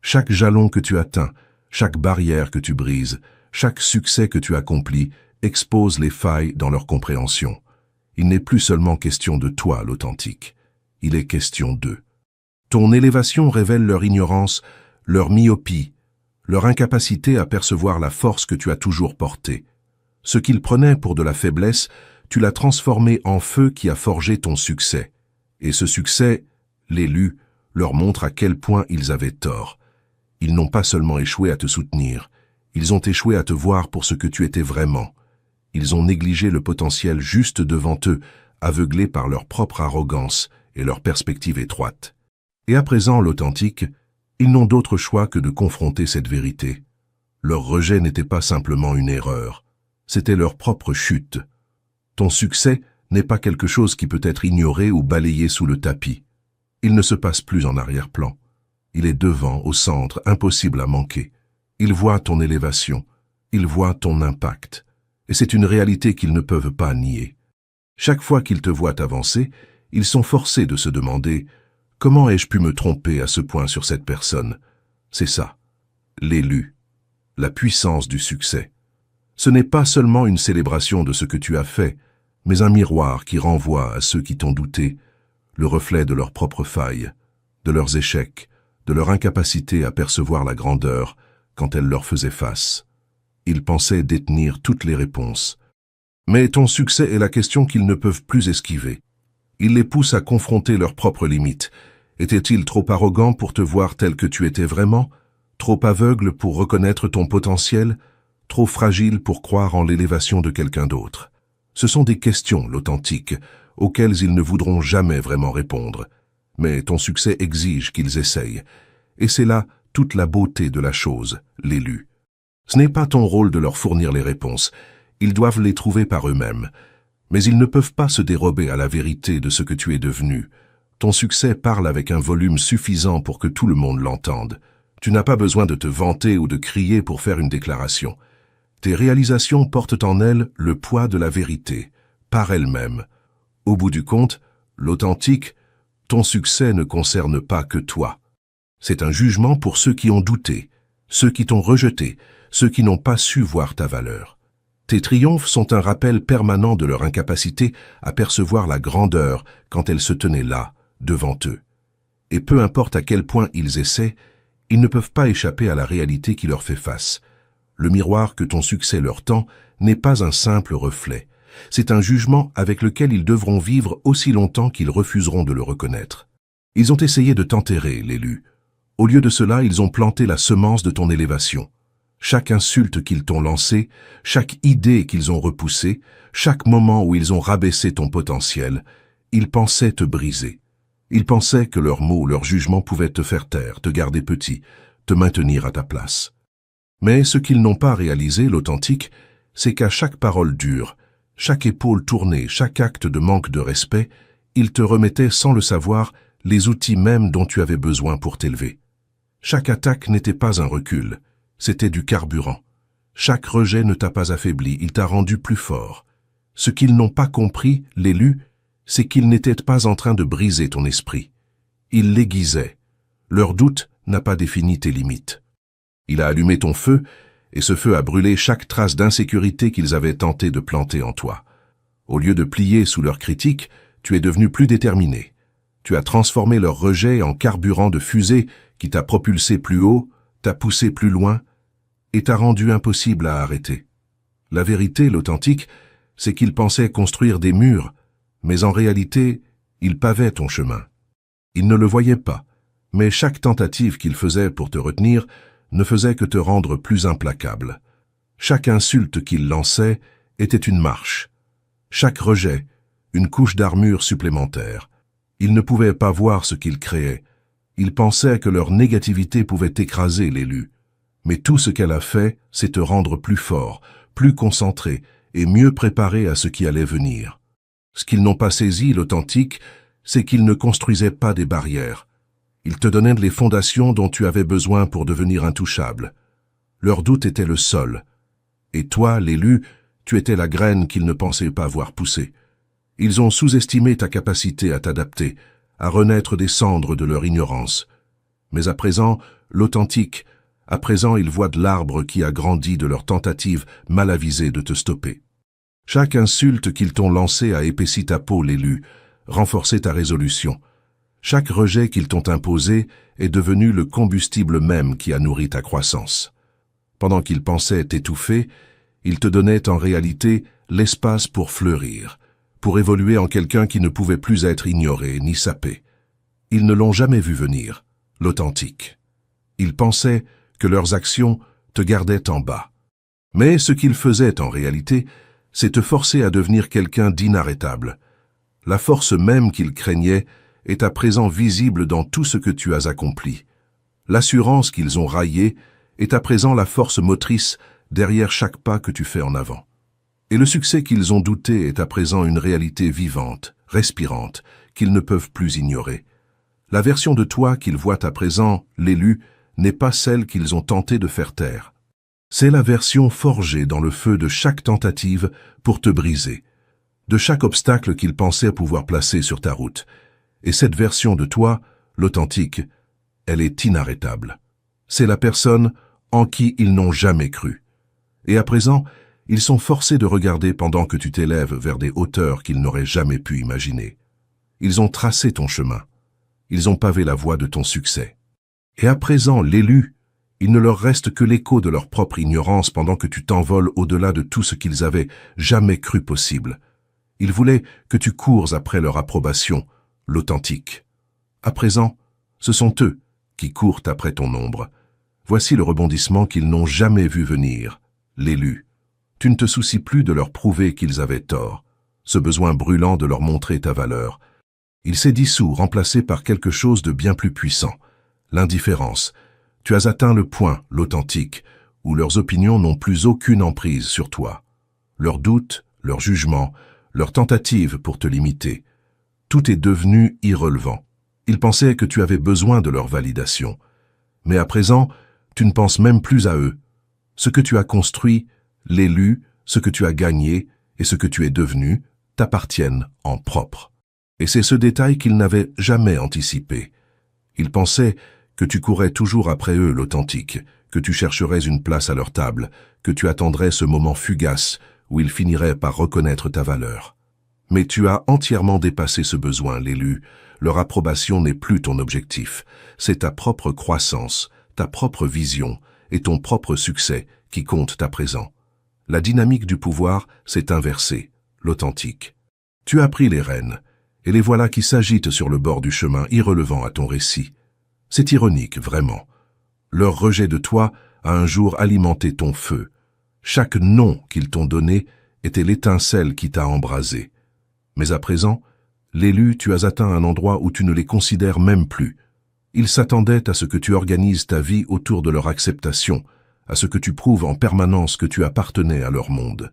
Chaque jalon que tu atteins, chaque barrière que tu brises, chaque succès que tu accomplis expose les failles dans leur compréhension. Il n'est plus seulement question de toi, l'authentique. Il est question d'eux. Ton élévation révèle leur ignorance, leur myopie, leur incapacité à percevoir la force que tu as toujours portée. Ce qu'ils prenaient pour de la faiblesse, tu l'as transformé en feu qui a forgé ton succès. Et ce succès, l'élu, leur montre à quel point ils avaient tort. Ils n'ont pas seulement échoué à te soutenir, ils ont échoué à te voir pour ce que tu étais vraiment. Ils ont négligé le potentiel juste devant eux, aveuglés par leur propre arrogance et leur perspective étroite. Et à présent, l'authentique, ils n'ont d'autre choix que de confronter cette vérité. Leur rejet n'était pas simplement une erreur, c'était leur propre chute. Ton succès n'est pas quelque chose qui peut être ignoré ou balayé sous le tapis. Il ne se passe plus en arrière-plan. Il est devant, au centre, impossible à manquer. Ils voient ton élévation, ils voient ton impact. Et c'est une réalité qu'ils ne peuvent pas nier. Chaque fois qu'ils te voient avancer, ils sont forcés de se demander « Comment ai-je pu me tromper à ce point sur cette personne ?» C'est ça, l'élu, la puissance du succès. Ce n'est pas seulement une célébration de ce que tu as fait, mais un miroir qui renvoie à ceux qui t'ont douté, le reflet de leurs propres failles, de leurs échecs, de leur incapacité à percevoir la grandeur quand elle leur faisait face. Ils pensaient détenir toutes les réponses. Mais ton succès est la question qu'ils ne peuvent plus esquiver. Il les pousse à confronter leurs propres limites. Étaient-ils trop arrogants pour te voir tel que tu étais vraiment? Trop aveugles pour reconnaître ton potentiel? Trop fragiles pour croire en l'élévation de quelqu'un d'autre? Ce sont des questions, l'authentique, auxquelles ils ne voudront jamais vraiment répondre. Mais ton succès exige qu'ils essayent. Et c'est là toute la beauté de la chose, l'élu. Ce n'est pas ton rôle de leur fournir les réponses. Ils doivent les trouver par eux-mêmes. Mais ils ne peuvent pas se dérober à la vérité de ce que tu es devenu. Ton succès parle avec un volume suffisant pour que tout le monde l'entende. Tu n'as pas besoin de te vanter ou de crier pour faire une déclaration. Tes réalisations portent en elles le poids de la vérité, par elles-mêmes. Au bout du compte, l'authentique, ton succès ne concerne pas que toi. C'est un jugement pour ceux qui ont douté, ceux qui t'ont rejeté, ceux qui n'ont pas su voir ta valeur. Tes triomphes sont un rappel permanent de leur incapacité à percevoir la grandeur quand elle se tenait là, devant eux. Et peu importe à quel point ils essaient, ils ne peuvent pas échapper à la réalité qui leur fait face. Le miroir que ton succès leur tend n'est pas un simple reflet. C'est un jugement avec lequel ils devront vivre aussi longtemps qu'ils refuseront de le reconnaître. Ils ont essayé de t'enterrer, l'élu. Au lieu de cela, ils ont planté la semence de ton élévation. Chaque insulte qu'ils t'ont lancée, chaque idée qu'ils ont repoussée, chaque moment où ils ont rabaissé ton potentiel, ils pensaient te briser. Ils pensaient que leurs mots, leurs jugements pouvaient te faire taire, te garder petit, te maintenir à ta place. Mais ce qu'ils n'ont pas réalisé, l'authentique, c'est qu'à chaque parole dure, chaque épaule tournée, chaque acte de manque de respect, ils te remettaient sans le savoir les outils mêmes dont tu avais besoin pour t'élever. Chaque attaque n'était pas un recul, c'était du carburant. Chaque rejet ne t'a pas affaibli, il t'a rendu plus fort. Ce qu'ils n'ont pas compris, l'élu, c'est qu'ils n'étaient pas en train de briser ton esprit. Ils l'aiguisaient. Leur doute n'a pas défini tes limites. Il a allumé ton feu, et ce feu a brûlé chaque trace d'insécurité qu'ils avaient tenté de planter en toi. Au lieu de plier sous leurs critiques, tu es devenu plus déterminé. Tu as transformé leur rejet en carburant de fusée qui t'a propulsé plus haut, t'a poussé plus loin et t'a rendu impossible à arrêter. La vérité, l'authentique, c'est qu'ils pensaient construire des murs, mais en réalité, ils pavaient ton chemin. Ils ne le voyaient pas, mais chaque tentative qu'ils faisaient pour te retenir ne faisait que te rendre plus implacable. Chaque insulte qu'ils lançaient était une marche. Chaque rejet, une couche d'armure supplémentaire. Ils ne pouvaient pas voir ce qu'ils créaient. Ils pensaient que leur négativité pouvait écraser l'élu. Mais tout ce qu'elle a fait, c'est te rendre plus fort, plus concentré et mieux préparé à ce qui allait venir. Ce qu'ils n'ont pas saisi, l'authentique, c'est qu'ils ne construisaient pas des barrières. Ils te donnaient les fondations dont tu avais besoin pour devenir intouchable. Leur doute était le sol. Et toi, l'élu, tu étais la graine qu'ils ne pensaient pas voir pousser. Ils ont sous-estimé ta capacité à t'adapter, à renaître des cendres de leur ignorance. Mais à présent, l'authentique, à présent ils voient de l'arbre qui a grandi de leur tentative mal avisée de te stopper. Chaque insulte qu'ils t'ont lancée a épaissi ta peau, l'élu, renforcé ta résolution. Chaque rejet qu'ils t'ont imposé est devenu le combustible même qui a nourri ta croissance. Pendant qu'ils pensaient t'étouffer, ils te donnaient en réalité l'espace pour fleurir, pour évoluer en quelqu'un qui ne pouvait plus être ignoré ni sapé. Ils ne l'ont jamais vu venir, l'authentique. Ils pensaient que leurs actions te gardaient en bas. Mais ce qu'ils faisaient en réalité, c'est te forcer à devenir quelqu'un d'inarrêtable. La force même qu'ils craignaient est à présent visible dans tout ce que tu as accompli. L'assurance qu'ils ont raillée est à présent la force motrice derrière chaque pas que tu fais en avant. Et le succès qu'ils ont douté est à présent une réalité vivante, respirante, qu'ils ne peuvent plus ignorer. La version de toi qu'ils voient à présent, l'élu, n'est pas celle qu'ils ont tenté de faire taire. C'est la version forgée dans le feu de chaque tentative pour te briser, de chaque obstacle qu'ils pensaient pouvoir placer sur ta route. Et cette version de toi, l'authentique, elle est inarrêtable. C'est la personne en qui ils n'ont jamais cru. Et à présent, ils sont forcés de regarder pendant que tu t'élèves vers des hauteurs qu'ils n'auraient jamais pu imaginer. Ils ont tracé ton chemin. Ils ont pavé la voie de ton succès. Et à présent, l'élu, il ne leur reste que l'écho de leur propre ignorance pendant que tu t'envoles au-delà de tout ce qu'ils avaient jamais cru possible. Ils voulaient que tu cours après leur approbation, l'authentique. À présent, ce sont eux qui courent après ton ombre. Voici le rebondissement qu'ils n'ont jamais vu venir, l'élu. Tu ne te soucies plus de leur prouver qu'ils avaient tort, ce besoin brûlant de leur montrer ta valeur. Il s'est dissous, remplacé par quelque chose de bien plus puissant, l'indifférence. Tu as atteint le point, l'authentique, où leurs opinions n'ont plus aucune emprise sur toi. Leurs doutes, leurs jugements, leurs tentatives pour te limiter, tout est devenu irrelevant. Ils pensaient que tu avais besoin de leur validation. Mais à présent, tu ne penses même plus à eux. Ce que tu as construit, l'élu, ce que tu as gagné et ce que tu es devenu t'appartiennent en propre. Et c'est ce détail qu'ils n'avaient jamais anticipé. Ils pensaient que tu courais toujours après eux, l'authentique, que tu chercherais une place à leur table, que tu attendrais ce moment fugace où ils finiraient par reconnaître ta valeur. Mais tu as entièrement dépassé ce besoin, l'élu. Leur approbation n'est plus ton objectif. C'est ta propre croissance, ta propre vision et ton propre succès qui comptent à présent. La dynamique du pouvoir s'est inversée, l'authentique. Tu as pris les rênes, et les voilà qui s'agitent sur le bord du chemin irrelevant à ton récit. C'est ironique, vraiment. Leur rejet de toi a un jour alimenté ton feu. Chaque nom qu'ils t'ont donné était l'étincelle qui t'a embrasé. Mais à présent, l'élu, tu as atteint un endroit où tu ne les considères même plus. Ils s'attendaient à ce que tu organises ta vie autour de leur acceptation, à ce que tu prouves en permanence que tu appartenais à leur monde.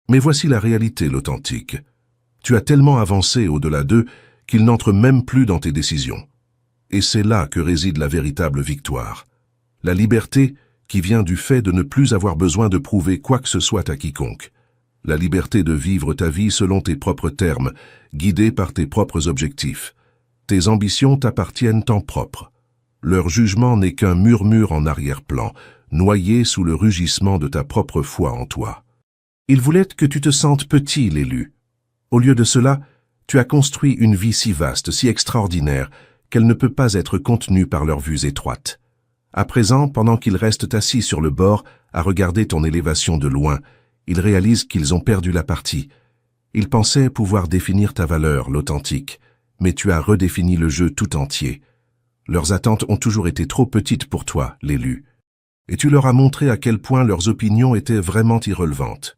Mais voici la réalité, l'authentique. Tu as tellement avancé au-delà d'eux qu'ils n'entrent même plus dans tes décisions. Et c'est là que réside la véritable victoire. La liberté qui vient du fait de ne plus avoir besoin de prouver quoi que ce soit à quiconque. La liberté de vivre ta vie selon tes propres termes, guidée par tes propres objectifs. Tes ambitions t'appartiennent en propre. Leur jugement n'est qu'un murmure en arrière-plan, noyé sous le rugissement de ta propre foi en toi. Ils voulaient que tu te sentes petit, l'élu. Au lieu de cela, Tu as construit une vie si vaste, si extraordinaire, qu'elle ne peut pas être contenue par leurs vues étroites. À présent, pendant qu'ils restent assis sur le bord, à regarder ton élévation de loin, ils réalisent qu'ils ont perdu la partie. Ils pensaient pouvoir définir ta valeur, l'authentique, mais tu as redéfini le jeu tout entier. Leurs attentes ont toujours été trop petites pour toi, l'élu. Et tu leur as montré à quel point leurs opinions étaient vraiment irrelevantes.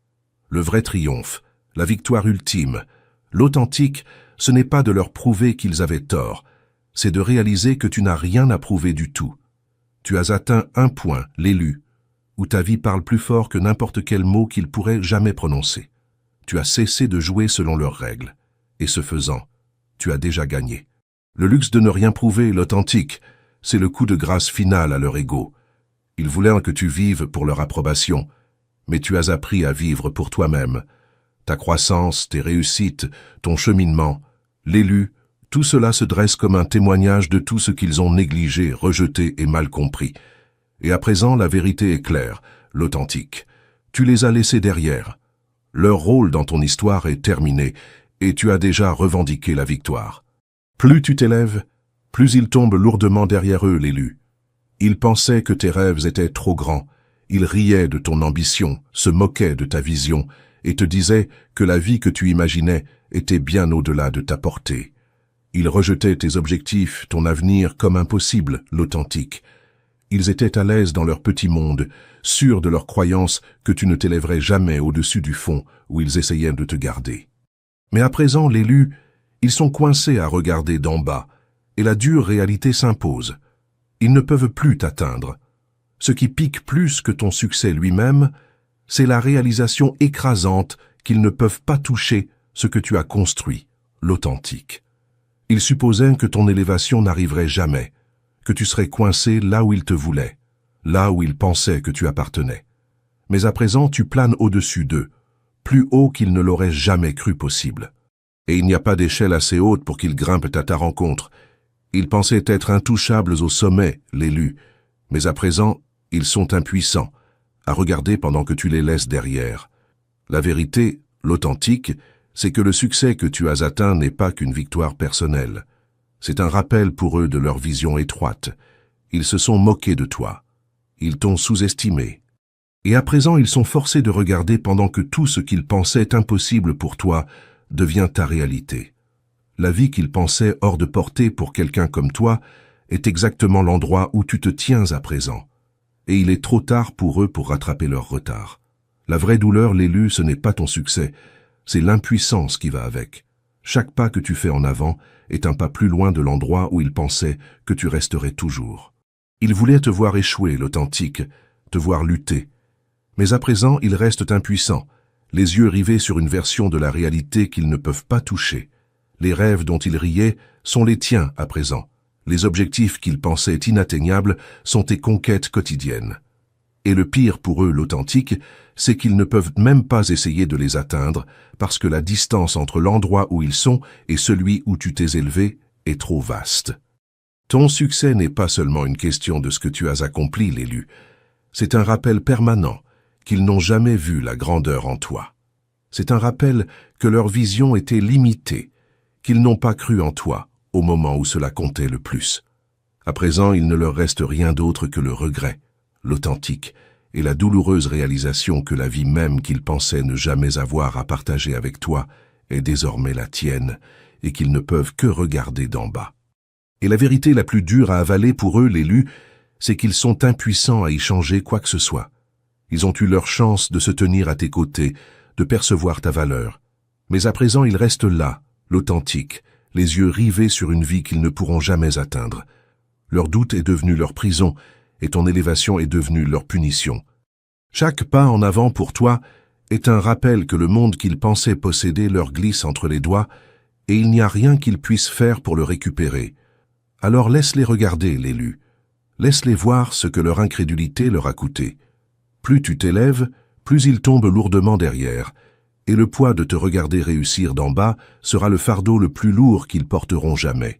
Le vrai triomphe, la victoire ultime, l'authentique, ce n'est pas de leur prouver qu'ils avaient tort, c'est de réaliser que tu n'as rien à prouver du tout. Tu as atteint un point, l'élu, où ta vie parle plus fort que n'importe quel mot qu'ils pourraient jamais prononcer. Tu as cessé de jouer selon leurs règles, et ce faisant, tu as déjà gagné. Le luxe de ne rien prouver, l'authentique, c'est le coup de grâce final à leur ego. Ils voulaient que tu vives pour leur approbation, mais tu as appris à vivre pour toi-même. Ta croissance, tes réussites, ton cheminement, l'élu, tout cela se dresse comme un témoignage de tout ce qu'ils ont négligé, rejeté et mal compris. Et à présent, la vérité est claire, l'authentique. Tu les as laissés derrière. Leur rôle dans ton histoire est terminé, et tu as déjà revendiqué la victoire. Plus tu t'élèves, plus ils tombent lourdement derrière eux, l'élu. Ils pensaient que tes rêves étaient trop grands. Ils riaient de ton ambition, se moquaient de ta vision, et te disaient que la vie que tu imaginais était bien au-delà de ta portée. Ils rejetaient tes objectifs, ton avenir comme impossible, l'authentique. Ils étaient à l'aise dans leur petit monde, sûrs de leur croyance que tu ne t'élèverais jamais au-dessus du fond où ils essayaient de te garder. Mais à présent, l'élu, ils sont coincés à regarder d'en bas, et la dure réalité s'impose. Ils ne peuvent plus t'atteindre. Ce qui pique plus que ton succès lui-même, c'est la réalisation écrasante qu'ils ne peuvent pas toucher ce que tu as construit, l'authentique. Ils supposaient que ton élévation n'arriverait jamais, que tu serais coincé là où ils te voulaient, là où ils pensaient que tu appartenais. Mais à présent, tu planes au-dessus d'eux, plus haut qu'ils ne l'auraient jamais cru possible. Et il n'y a pas d'échelle assez haute pour qu'ils grimpent à ta rencontre. Ils pensaient être intouchables au sommet, l'élu, mais à présent, ils sont impuissants, à regarder pendant que tu les laisses derrière. La vérité, l'authentique, c'est que le succès que tu as atteint n'est pas qu'une victoire personnelle. C'est un rappel pour eux de leur vision étroite. Ils se sont moqués de toi. Ils t'ont sous-estimé. Et à présent, ils sont forcés de regarder pendant que tout ce qu'ils pensaient impossible pour toi devient ta réalité. La vie qu'ils pensaient hors de portée pour quelqu'un comme toi est exactement l'endroit où tu te tiens à présent. Et il est trop tard pour eux pour rattraper leur retard. La vraie douleur, l'élu, ce n'est pas ton succès, c'est l'impuissance qui va avec. Chaque pas que tu fais en avant est un pas plus loin de l'endroit où ils pensaient que tu resterais toujours. Ils voulaient te voir échouer, l'authentique, te voir lutter. Mais à présent, ils restent impuissants, les yeux rivés sur une version de la réalité qu'ils ne peuvent pas toucher. Les rêves dont ils riaient sont les tiens à présent. Les objectifs qu'ils pensaient inatteignables sont tes conquêtes quotidiennes. Et le pire pour eux, l'authentique, c'est qu'ils ne peuvent même pas essayer de les atteindre parce que la distance entre l'endroit où ils sont et celui où tu t'es élevé est trop vaste. Ton succès n'est pas seulement une question de ce que tu as accompli, l'élu. C'est un rappel permanent qu'ils n'ont jamais vu la grandeur en toi. C'est un rappel que leur vision était limitée, qu'ils n'ont pas cru en toi au moment où cela comptait le plus. À présent, il ne leur reste rien d'autre que le regret, l'authentique, et la douloureuse réalisation que la vie même qu'ils pensaient ne jamais avoir à partager avec toi est désormais la tienne, et qu'ils ne peuvent que regarder d'en bas. Et la vérité la plus dure à avaler pour eux, l'élu, c'est qu'ils sont impuissants à y changer quoi que ce soit. Ils ont eu leur chance de se tenir à tes côtés, de percevoir ta valeur. Mais à présent, ils restent là, l'authentique, les yeux rivés sur une vie qu'ils ne pourront jamais atteindre. Leur doute est devenu leur prison, et ton élévation est devenue leur punition. Chaque pas en avant pour toi est un rappel que le monde qu'ils pensaient posséder leur glisse entre les doigts, et il n'y a rien qu'ils puissent faire pour le récupérer. Alors laisse-les regarder, l'élu. Laisse-les voir ce que leur incrédulité leur a coûté. Plus tu t'élèves, plus ils tombent lourdement derrière, et le poids de te regarder réussir d'en bas sera le fardeau le plus lourd qu'ils porteront jamais.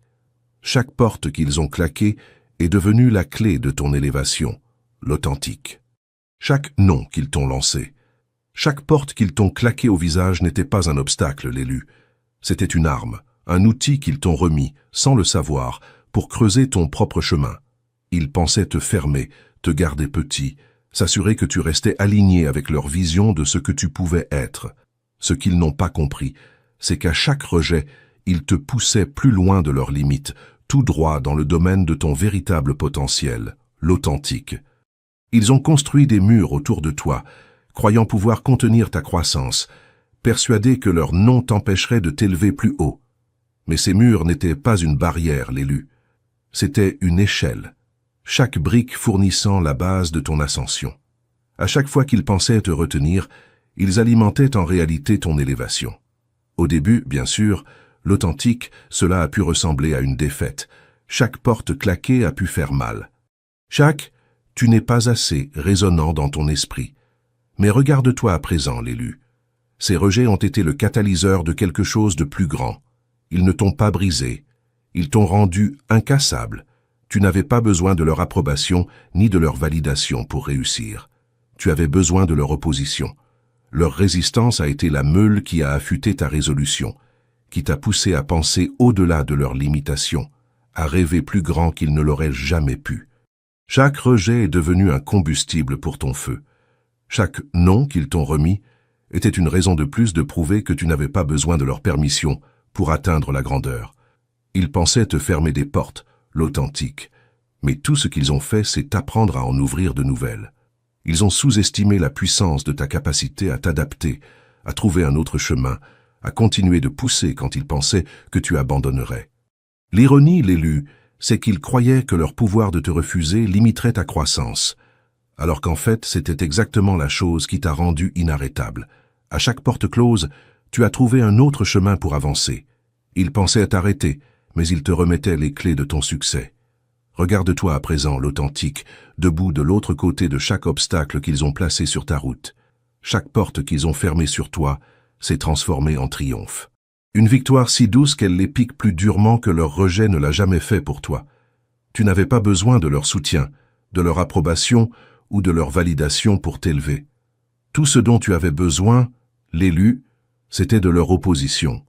Chaque porte qu'ils ont claquée est devenue la clé de ton élévation, l'authentique. Chaque nom qu'ils t'ont lancé, chaque porte qu'ils t'ont claquée au visage n'était pas un obstacle, l'élu. C'était une arme, un outil qu'ils t'ont remis, sans le savoir, pour creuser ton propre chemin. Ils pensaient te fermer, te garder petit, s'assurer que tu restais aligné avec leur vision de ce que tu pouvais être. Ce qu'ils n'ont pas compris, c'est qu'à chaque rejet, ils te poussaient plus loin de leurs limites, tout droit dans le domaine de ton véritable potentiel, l'authentique. Ils ont construit des murs autour de toi, croyant pouvoir contenir ta croissance, persuadés que leur nom t'empêcherait de t'élever plus haut. Mais ces murs n'étaient pas une barrière, l'élu. C'était une échelle, chaque brique fournissant la base de ton ascension. À chaque fois qu'ils pensaient te retenir, ils alimentaient en réalité ton élévation. Au début, bien sûr, l'authentique, cela a pu ressembler à une défaite. Chaque porte claquée a pu faire mal. Chaque « tu n'es pas assez » résonnant dans ton esprit. Mais regarde-toi à présent, l'élu. Ces rejets ont été le catalyseur de quelque chose de plus grand. Ils ne t'ont pas brisé. Ils t'ont rendu incassable. Tu n'avais pas besoin de leur approbation ni de leur validation pour réussir. Tu avais besoin de leur opposition. Leur résistance a été la meule qui a affûté ta résolution, qui t'a poussé à penser au-delà de leurs limitations, à rêver plus grand qu'ils ne l'auraient jamais pu. Chaque rejet est devenu un combustible pour ton feu. Chaque non qu'ils t'ont remis était une raison de plus de prouver que tu n'avais pas besoin de leur permission pour atteindre la grandeur. Ils pensaient te fermer des portes, l'authentique, mais tout ce qu'ils ont fait, c'est t'apprendre à en ouvrir de nouvelles. Ils ont sous-estimé la puissance de ta capacité à t'adapter, à trouver un autre chemin, à continuer de pousser quand ils pensaient que tu abandonnerais. L'ironie, l'élu, c'est qu'ils croyaient que leur pouvoir de te refuser limiterait ta croissance, alors qu'en fait, c'était exactement la chose qui t'a rendu inarrêtable. À chaque porte close, tu as trouvé un autre chemin pour avancer. Ils pensaient t'arrêter, mais ils te remettaient les clés de ton succès. Regarde-toi à présent, l'authentique, debout de l'autre côté de chaque obstacle qu'ils ont placé sur ta route. Chaque porte qu'ils ont fermée sur toi s'est transformée en triomphe. Une victoire si douce qu'elle les pique plus durement que leur rejet ne l'a jamais fait pour toi. Tu n'avais pas besoin de leur soutien, de leur approbation ou de leur validation pour t'élever. Tout ce dont tu avais besoin, l'élu, c'était de leur opposition.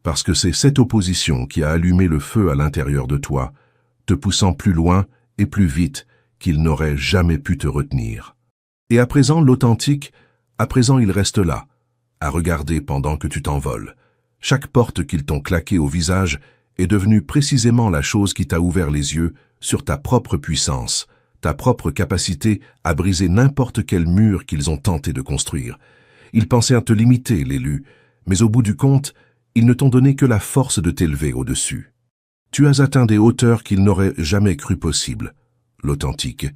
Parce que c'est cette opposition qui a allumé le feu à l'intérieur de toi, te poussant plus loin et plus vite qu'ils n'auraient jamais pu te retenir. Et à présent, l'authentique, à présent il reste là, à regarder pendant que tu t'envoles. Chaque porte qu'ils t'ont claquée au visage est devenue précisément la chose qui t'a ouvert les yeux sur ta propre puissance, ta propre capacité à briser n'importe quel mur qu'ils ont tenté de construire. Ils pensaient à te limiter, l'élu, mais au bout du compte, ils ne t'ont donné que la force de t'élever au-dessus. Tu as atteint des hauteurs qu'ils n'auraient jamais cru possibles, l'authentique,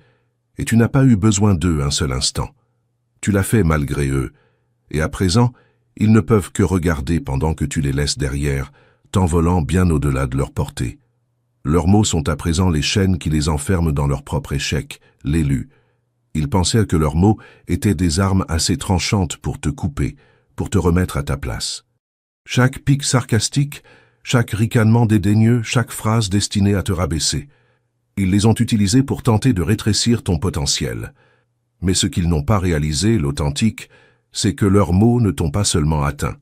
et tu n'as pas eu besoin d'eux un seul instant. Tu l'as fait malgré eux, et à présent, ils ne peuvent que regarder pendant que tu les laisses derrière, t'envolant bien au-delà de leur portée. Leurs mots sont à présent les chaînes qui les enferment dans leur propre échec, l'élu. Ils pensaient que leurs mots étaient des armes assez tranchantes pour te couper, pour te remettre à ta place. Chaque pic sarcastique, chaque ricanement dédaigneux, chaque phrase destinée à te rabaisser. Ils les ont utilisés pour tenter de rétrécir ton potentiel. Mais ce qu'ils n'ont pas réalisé, l'authentique, c'est que leurs mots ne t'ont pas seulement atteint.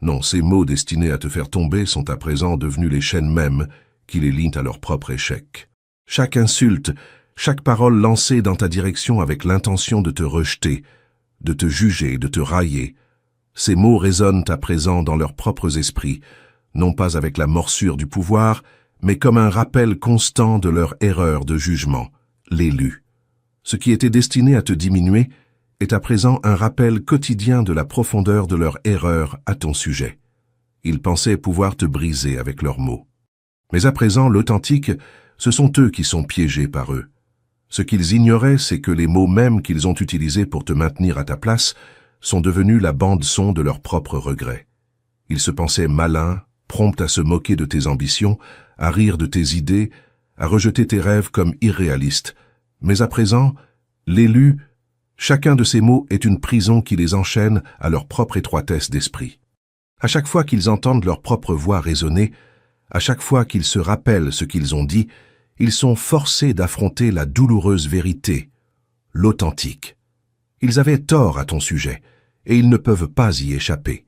Non, ces mots destinés à te faire tomber sont à présent devenus les chaînes mêmes qui les lient à leur propre échec. Chaque insulte, chaque parole lancée dans ta direction avec l'intention de te rejeter, de te juger, de te railler, ces mots résonnent à présent dans leurs propres esprits, non pas avec la morsure du pouvoir, mais comme un rappel constant de leur erreur de jugement, l'élu. Ce qui était destiné à te diminuer est à présent un rappel quotidien de la profondeur de leur erreur à ton sujet. Ils pensaient pouvoir te briser avec leurs mots. Mais à présent, l'authentique, ce sont eux qui sont piégés par eux. Ce qu'ils ignoraient, c'est que les mots mêmes qu'ils ont utilisés pour te maintenir à ta place sont devenus la bande-son de leurs propres regrets. Ils se pensaient malins, prompts à se moquer de tes ambitions, à rire de tes idées, à rejeter tes rêves comme irréalistes. Mais à présent, l'élu, chacun de ces mots est une prison qui les enchaîne à leur propre étroitesse d'esprit. À chaque fois qu'ils entendent leur propre voix résonner, à chaque fois qu'ils se rappellent ce qu'ils ont dit, ils sont forcés d'affronter la douloureuse vérité, l'authentique. Ils avaient tort à ton sujet, et ils ne peuvent pas y échapper.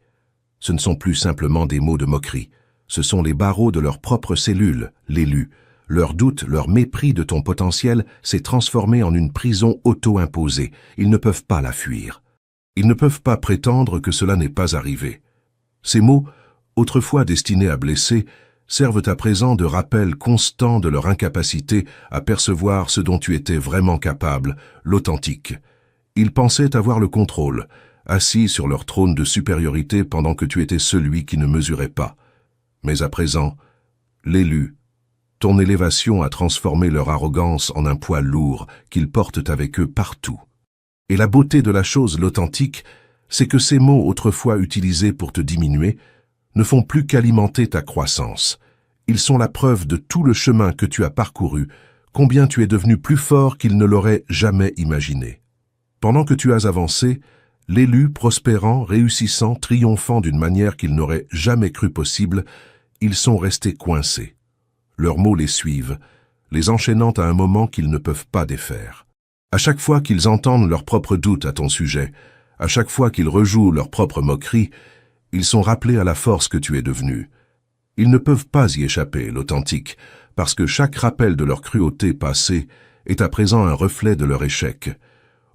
Ce ne sont plus simplement des mots de moquerie. Ce sont les barreaux de leur propre cellule, l'élu. Leur doute, leur mépris de ton potentiel s'est transformé en une prison auto-imposée. Ils ne peuvent pas la fuir. Ils ne peuvent pas prétendre que cela n'est pas arrivé. Ces mots, autrefois destinés à blesser, servent à présent de rappel constant de leur incapacité à percevoir ce dont tu étais vraiment capable, l'authentique. Ils pensaient avoir le contrôle, assis sur leur trône de supériorité pendant que tu étais celui qui ne mesurait pas. Mais à présent, l'élu, ton élévation a transformé leur arrogance en un poids lourd qu'ils portent avec eux partout. Et la beauté de la chose, l'authentique, c'est que ces mots autrefois utilisés pour te diminuer ne font plus qu'alimenter ta croissance. Ils sont la preuve de tout le chemin que tu as parcouru, combien tu es devenu plus fort qu'ils ne l'auraient jamais imaginé. Pendant que tu as avancé, l'élu, prospérant, réussissant, triomphant d'une manière qu'ils n'auraient jamais cru possible, ils sont restés coincés. Leurs mots les suivent, les enchaînant à un moment qu'ils ne peuvent pas défaire. À chaque fois qu'ils entendent leurs propres doutes à ton sujet, à chaque fois qu'ils rejouent leurs propres moqueries, ils sont rappelés à la force que tu es devenu. Ils ne peuvent pas y échapper, l'authentique, parce que chaque rappel de leur cruauté passée est à présent un reflet de leur échec.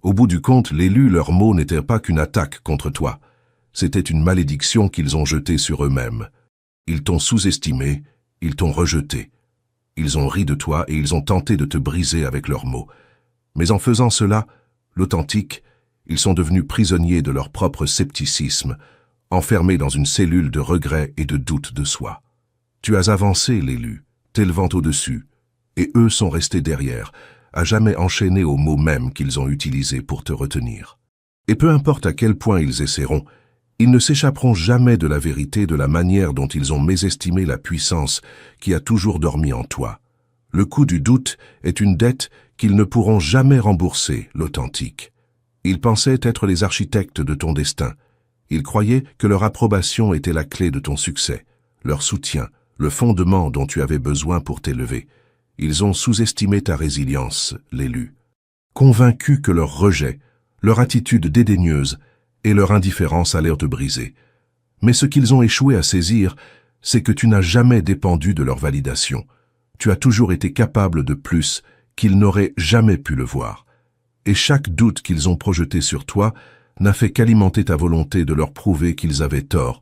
Au bout du compte, l'élu, leurs mots n'étaient pas qu'une attaque contre toi. C'était une malédiction qu'ils ont jetée sur eux-mêmes. Ils t'ont sous-estimé, ils t'ont rejeté. Ils ont ri de toi et ils ont tenté de te briser avec leurs mots. Mais en faisant cela, l'authentique, ils sont devenus prisonniers de leur propre scepticisme, enfermés dans une cellule de regret et de doute de soi. Tu as avancé, l'élu, t'élevant au-dessus, et eux sont restés derrière, à jamais enchaînés aux mots mêmes qu'ils ont utilisés pour te retenir. Et peu importe à quel point ils essaieront, ils ne s'échapperont jamais de la vérité de la manière dont ils ont mésestimé la puissance qui a toujours dormi en toi. Le coût du doute est une dette qu'ils ne pourront jamais rembourser, l'authentique. Ils pensaient être les architectes de ton destin. Ils croyaient que leur approbation était la clé de ton succès, leur soutien, le fondement dont tu avais besoin pour t'élever. Ils ont sous-estimé ta résilience, l'élu. Convaincus que leur rejet, leur attitude dédaigneuse et leur indifférence allèrent te briser. Mais ce qu'ils ont échoué à saisir, c'est que tu n'as jamais dépendu de leur validation. Tu as toujours été capable de plus qu'ils n'auraient jamais pu le voir. Et chaque doute qu'ils ont projeté sur toi n'a fait qu'alimenter ta volonté de leur prouver qu'ils avaient tort.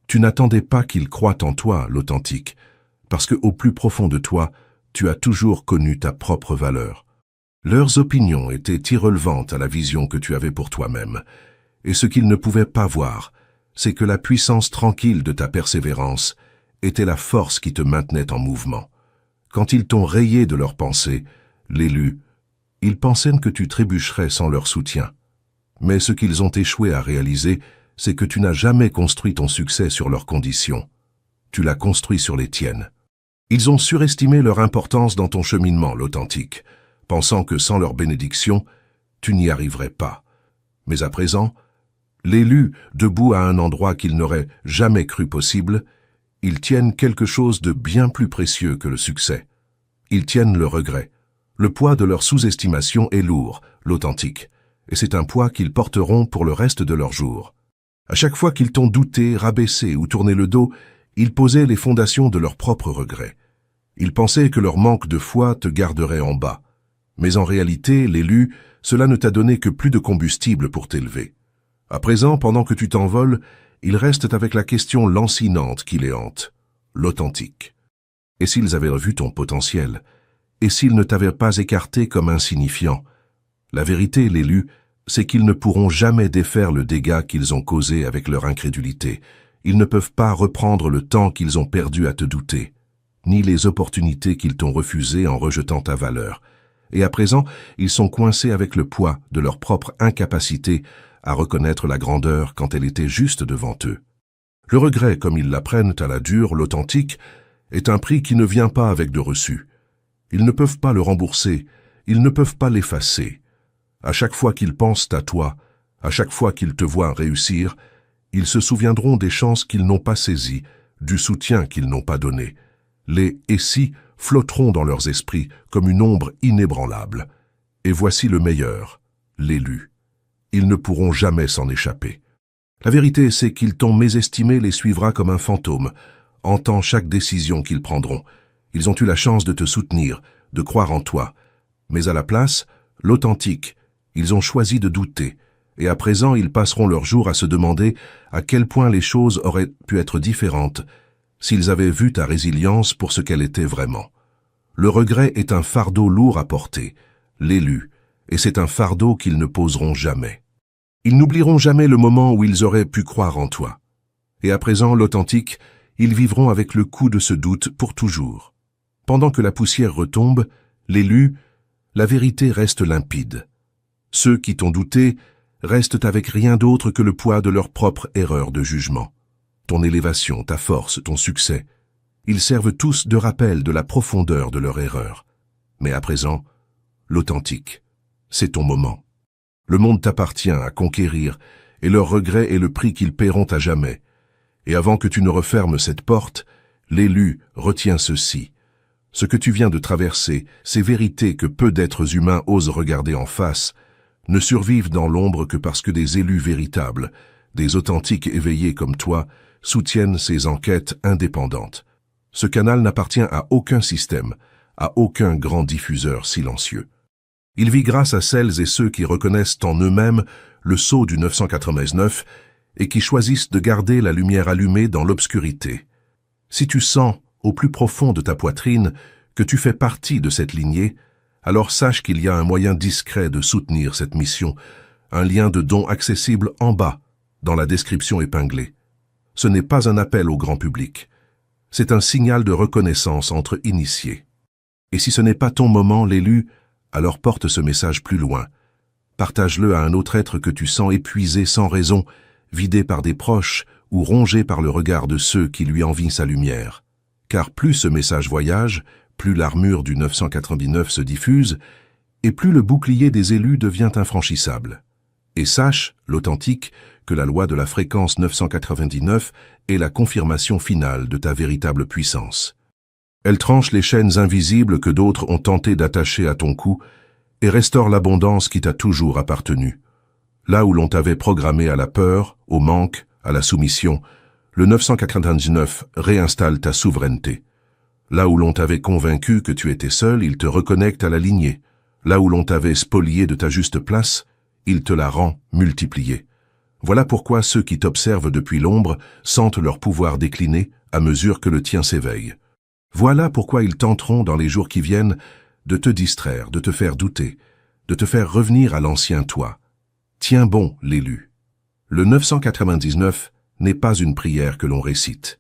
Tu n'attendais pas qu'ils croient en toi, l'authentique, parce que au plus profond de toi, tu as toujours connu ta propre valeur. Leurs opinions étaient irrelevantes à la vision que tu avais pour toi-même. Et ce qu'ils ne pouvaient pas voir, c'est que la puissance tranquille de ta persévérance était la force qui te maintenait en mouvement. Quand ils t'ont rayé de leurs pensées, l'élu, ils pensaient que tu trébucherais sans leur soutien. Mais ce qu'ils ont échoué à réaliser, c'est que tu n'as jamais construit ton succès sur leurs conditions. Tu l'as construit sur les tiennes. Ils ont surestimé leur importance dans ton cheminement, l'authentique, pensant que sans leur bénédiction, tu n'y arriverais pas. Mais à présent, l'élu, debout à un endroit qu'ils n'auraient jamais cru possible, ils tiennent quelque chose de bien plus précieux que le succès. Ils tiennent le regret. Le poids de leur sous-estimation est lourd, l'authentique, et c'est un poids qu'ils porteront pour le reste de leurs jours. À chaque fois qu'ils t'ont douté, rabaissé ou tourné le dos, ils posaient les fondations de leur propre regret. Ils pensaient que leur manque de foi te garderait en bas. Mais en réalité, l'élu, cela ne t'a donné que plus de combustible pour t'élever. À présent, pendant que tu t'envoles, ils restent avec la question lancinante qui les hante, l'authentique. Et s'ils avaient vu ton potentiel? Et s'ils ne t'avaient pas écarté comme insignifiant? La vérité, l'élu, c'est qu'ils ne pourront jamais défaire le dégât qu'ils ont causé avec leur incrédulité. Ils ne peuvent pas reprendre le temps qu'ils ont perdu à te douter, ni les opportunités qu'ils t'ont refusées en rejetant ta valeur. Et à présent, ils sont coincés avec le poids de leur propre incapacité à reconnaître la grandeur quand elle était juste devant eux. Le regret, comme ils l'apprennent à la dure, l'authentique, est un prix qui ne vient pas avec de reçu. Ils ne peuvent pas le rembourser, ils ne peuvent pas l'effacer. À chaque fois qu'ils pensent à toi, à chaque fois qu'ils te voient réussir, ils se souviendront des chances qu'ils n'ont pas saisies, du soutien qu'ils n'ont pas donné. Les « et si » flotteront dans leurs esprits comme une ombre inébranlable. Et voici le meilleur, l'élu. Ils ne pourront jamais s'en échapper. La vérité, c'est qu'ils t'ont mésestimé les suivra comme un fantôme, hantant chaque décision qu'ils prendront. Ils ont eu la chance de te soutenir, de croire en toi. Mais à la place, l'authentique, ils ont choisi de douter. Et à présent, ils passeront leur jour à se demander à quel point les choses auraient pu être différentes s'ils avaient vu ta résilience pour ce qu'elle était vraiment. Le regret est un fardeau lourd à porter, l'élu, et c'est un fardeau qu'ils ne poseront jamais. Ils n'oublieront jamais le moment où ils auraient pu croire en toi. Et à présent, l'authentique, ils vivront avec le coup de ce doute pour toujours. Pendant que la poussière retombe, l'élu, la vérité reste limpide. Ceux qui t'ont douté restent avec rien d'autre que le poids de leur propre erreur de jugement. Ton élévation, ta force, ton succès, ils servent tous de rappel de la profondeur de leur erreur. Mais à présent, l'authentique, c'est ton moment. Le monde t'appartient à conquérir, et leur regret est le prix qu'ils paieront à jamais. Et avant que tu ne refermes cette porte, l'élu retient ceci. Ce que tu viens de traverser, ces vérités que peu d'êtres humains osent regarder en face, ne survivent dans l'ombre que parce que des élus véritables, des authentiques éveillés comme toi, soutiennent ces enquêtes indépendantes. Ce canal n'appartient à aucun système, à aucun grand diffuseur silencieux. Il vit grâce à celles et ceux qui reconnaissent en eux-mêmes le sceau du 999 et qui choisissent de garder la lumière allumée dans l'obscurité. Si tu sens, au plus profond de ta poitrine, que tu fais partie de cette lignée, alors sache qu'il y a un moyen discret de soutenir cette mission, un lien de don accessible en bas, dans la description épinglée. Ce n'est pas un appel au grand public. C'est un signal de reconnaissance entre initiés. Et si ce n'est pas ton moment, l'élu, alors porte ce message plus loin. Partage-le à un autre être que tu sens épuisé sans raison, vidé par des proches ou rongé par le regard de ceux qui lui envient sa lumière. Car plus ce message voyage, plus l'armure du 999 se diffuse, et plus le bouclier des élus devient infranchissable. Et sache, l'authentique, que la loi de la fréquence 999 est la confirmation finale de ta véritable puissance. Elle tranche les chaînes invisibles que d'autres ont tenté d'attacher à ton cou et restaure l'abondance qui t'a toujours appartenu. Là où l'on t'avait programmé à la peur, au manque, à la soumission, le 999 réinstalle ta souveraineté. Là où l'on t'avait convaincu que tu étais seul, il te reconnecte à la lignée. Là où l'on t'avait spolié de ta juste place, il te la rend multipliée. Voilà pourquoi ceux qui t'observent depuis l'ombre sentent leur pouvoir décliner à mesure que le tien s'éveille. Voilà pourquoi ils tenteront dans les jours qui viennent de te distraire, de te faire douter, de te faire revenir à l'ancien toi. Tiens bon, l'élu. Le 999 n'est pas une prière que l'on récite.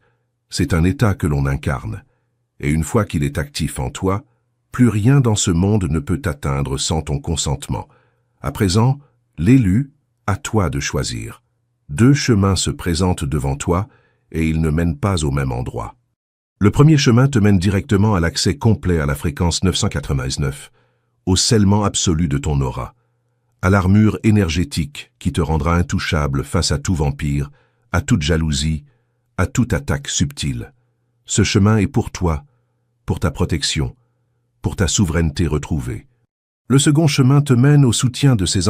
C'est un état que l'on incarne. Et une fois qu'il est actif en toi, plus rien dans ce monde ne peut t'atteindre sans ton consentement. À présent, l'élu, à toi de choisir. Deux chemins se présentent devant toi et ils ne mènent pas au même endroit. Le premier chemin te mène directement à l'accès complet à la fréquence 999, au scellement absolu de ton aura, à l'armure énergétique qui te rendra intouchable face à tout vampire, à toute jalousie, à toute attaque subtile. Ce chemin est pour toi, pour ta protection, pour ta souveraineté retrouvée. Le second chemin te mène au soutien de ces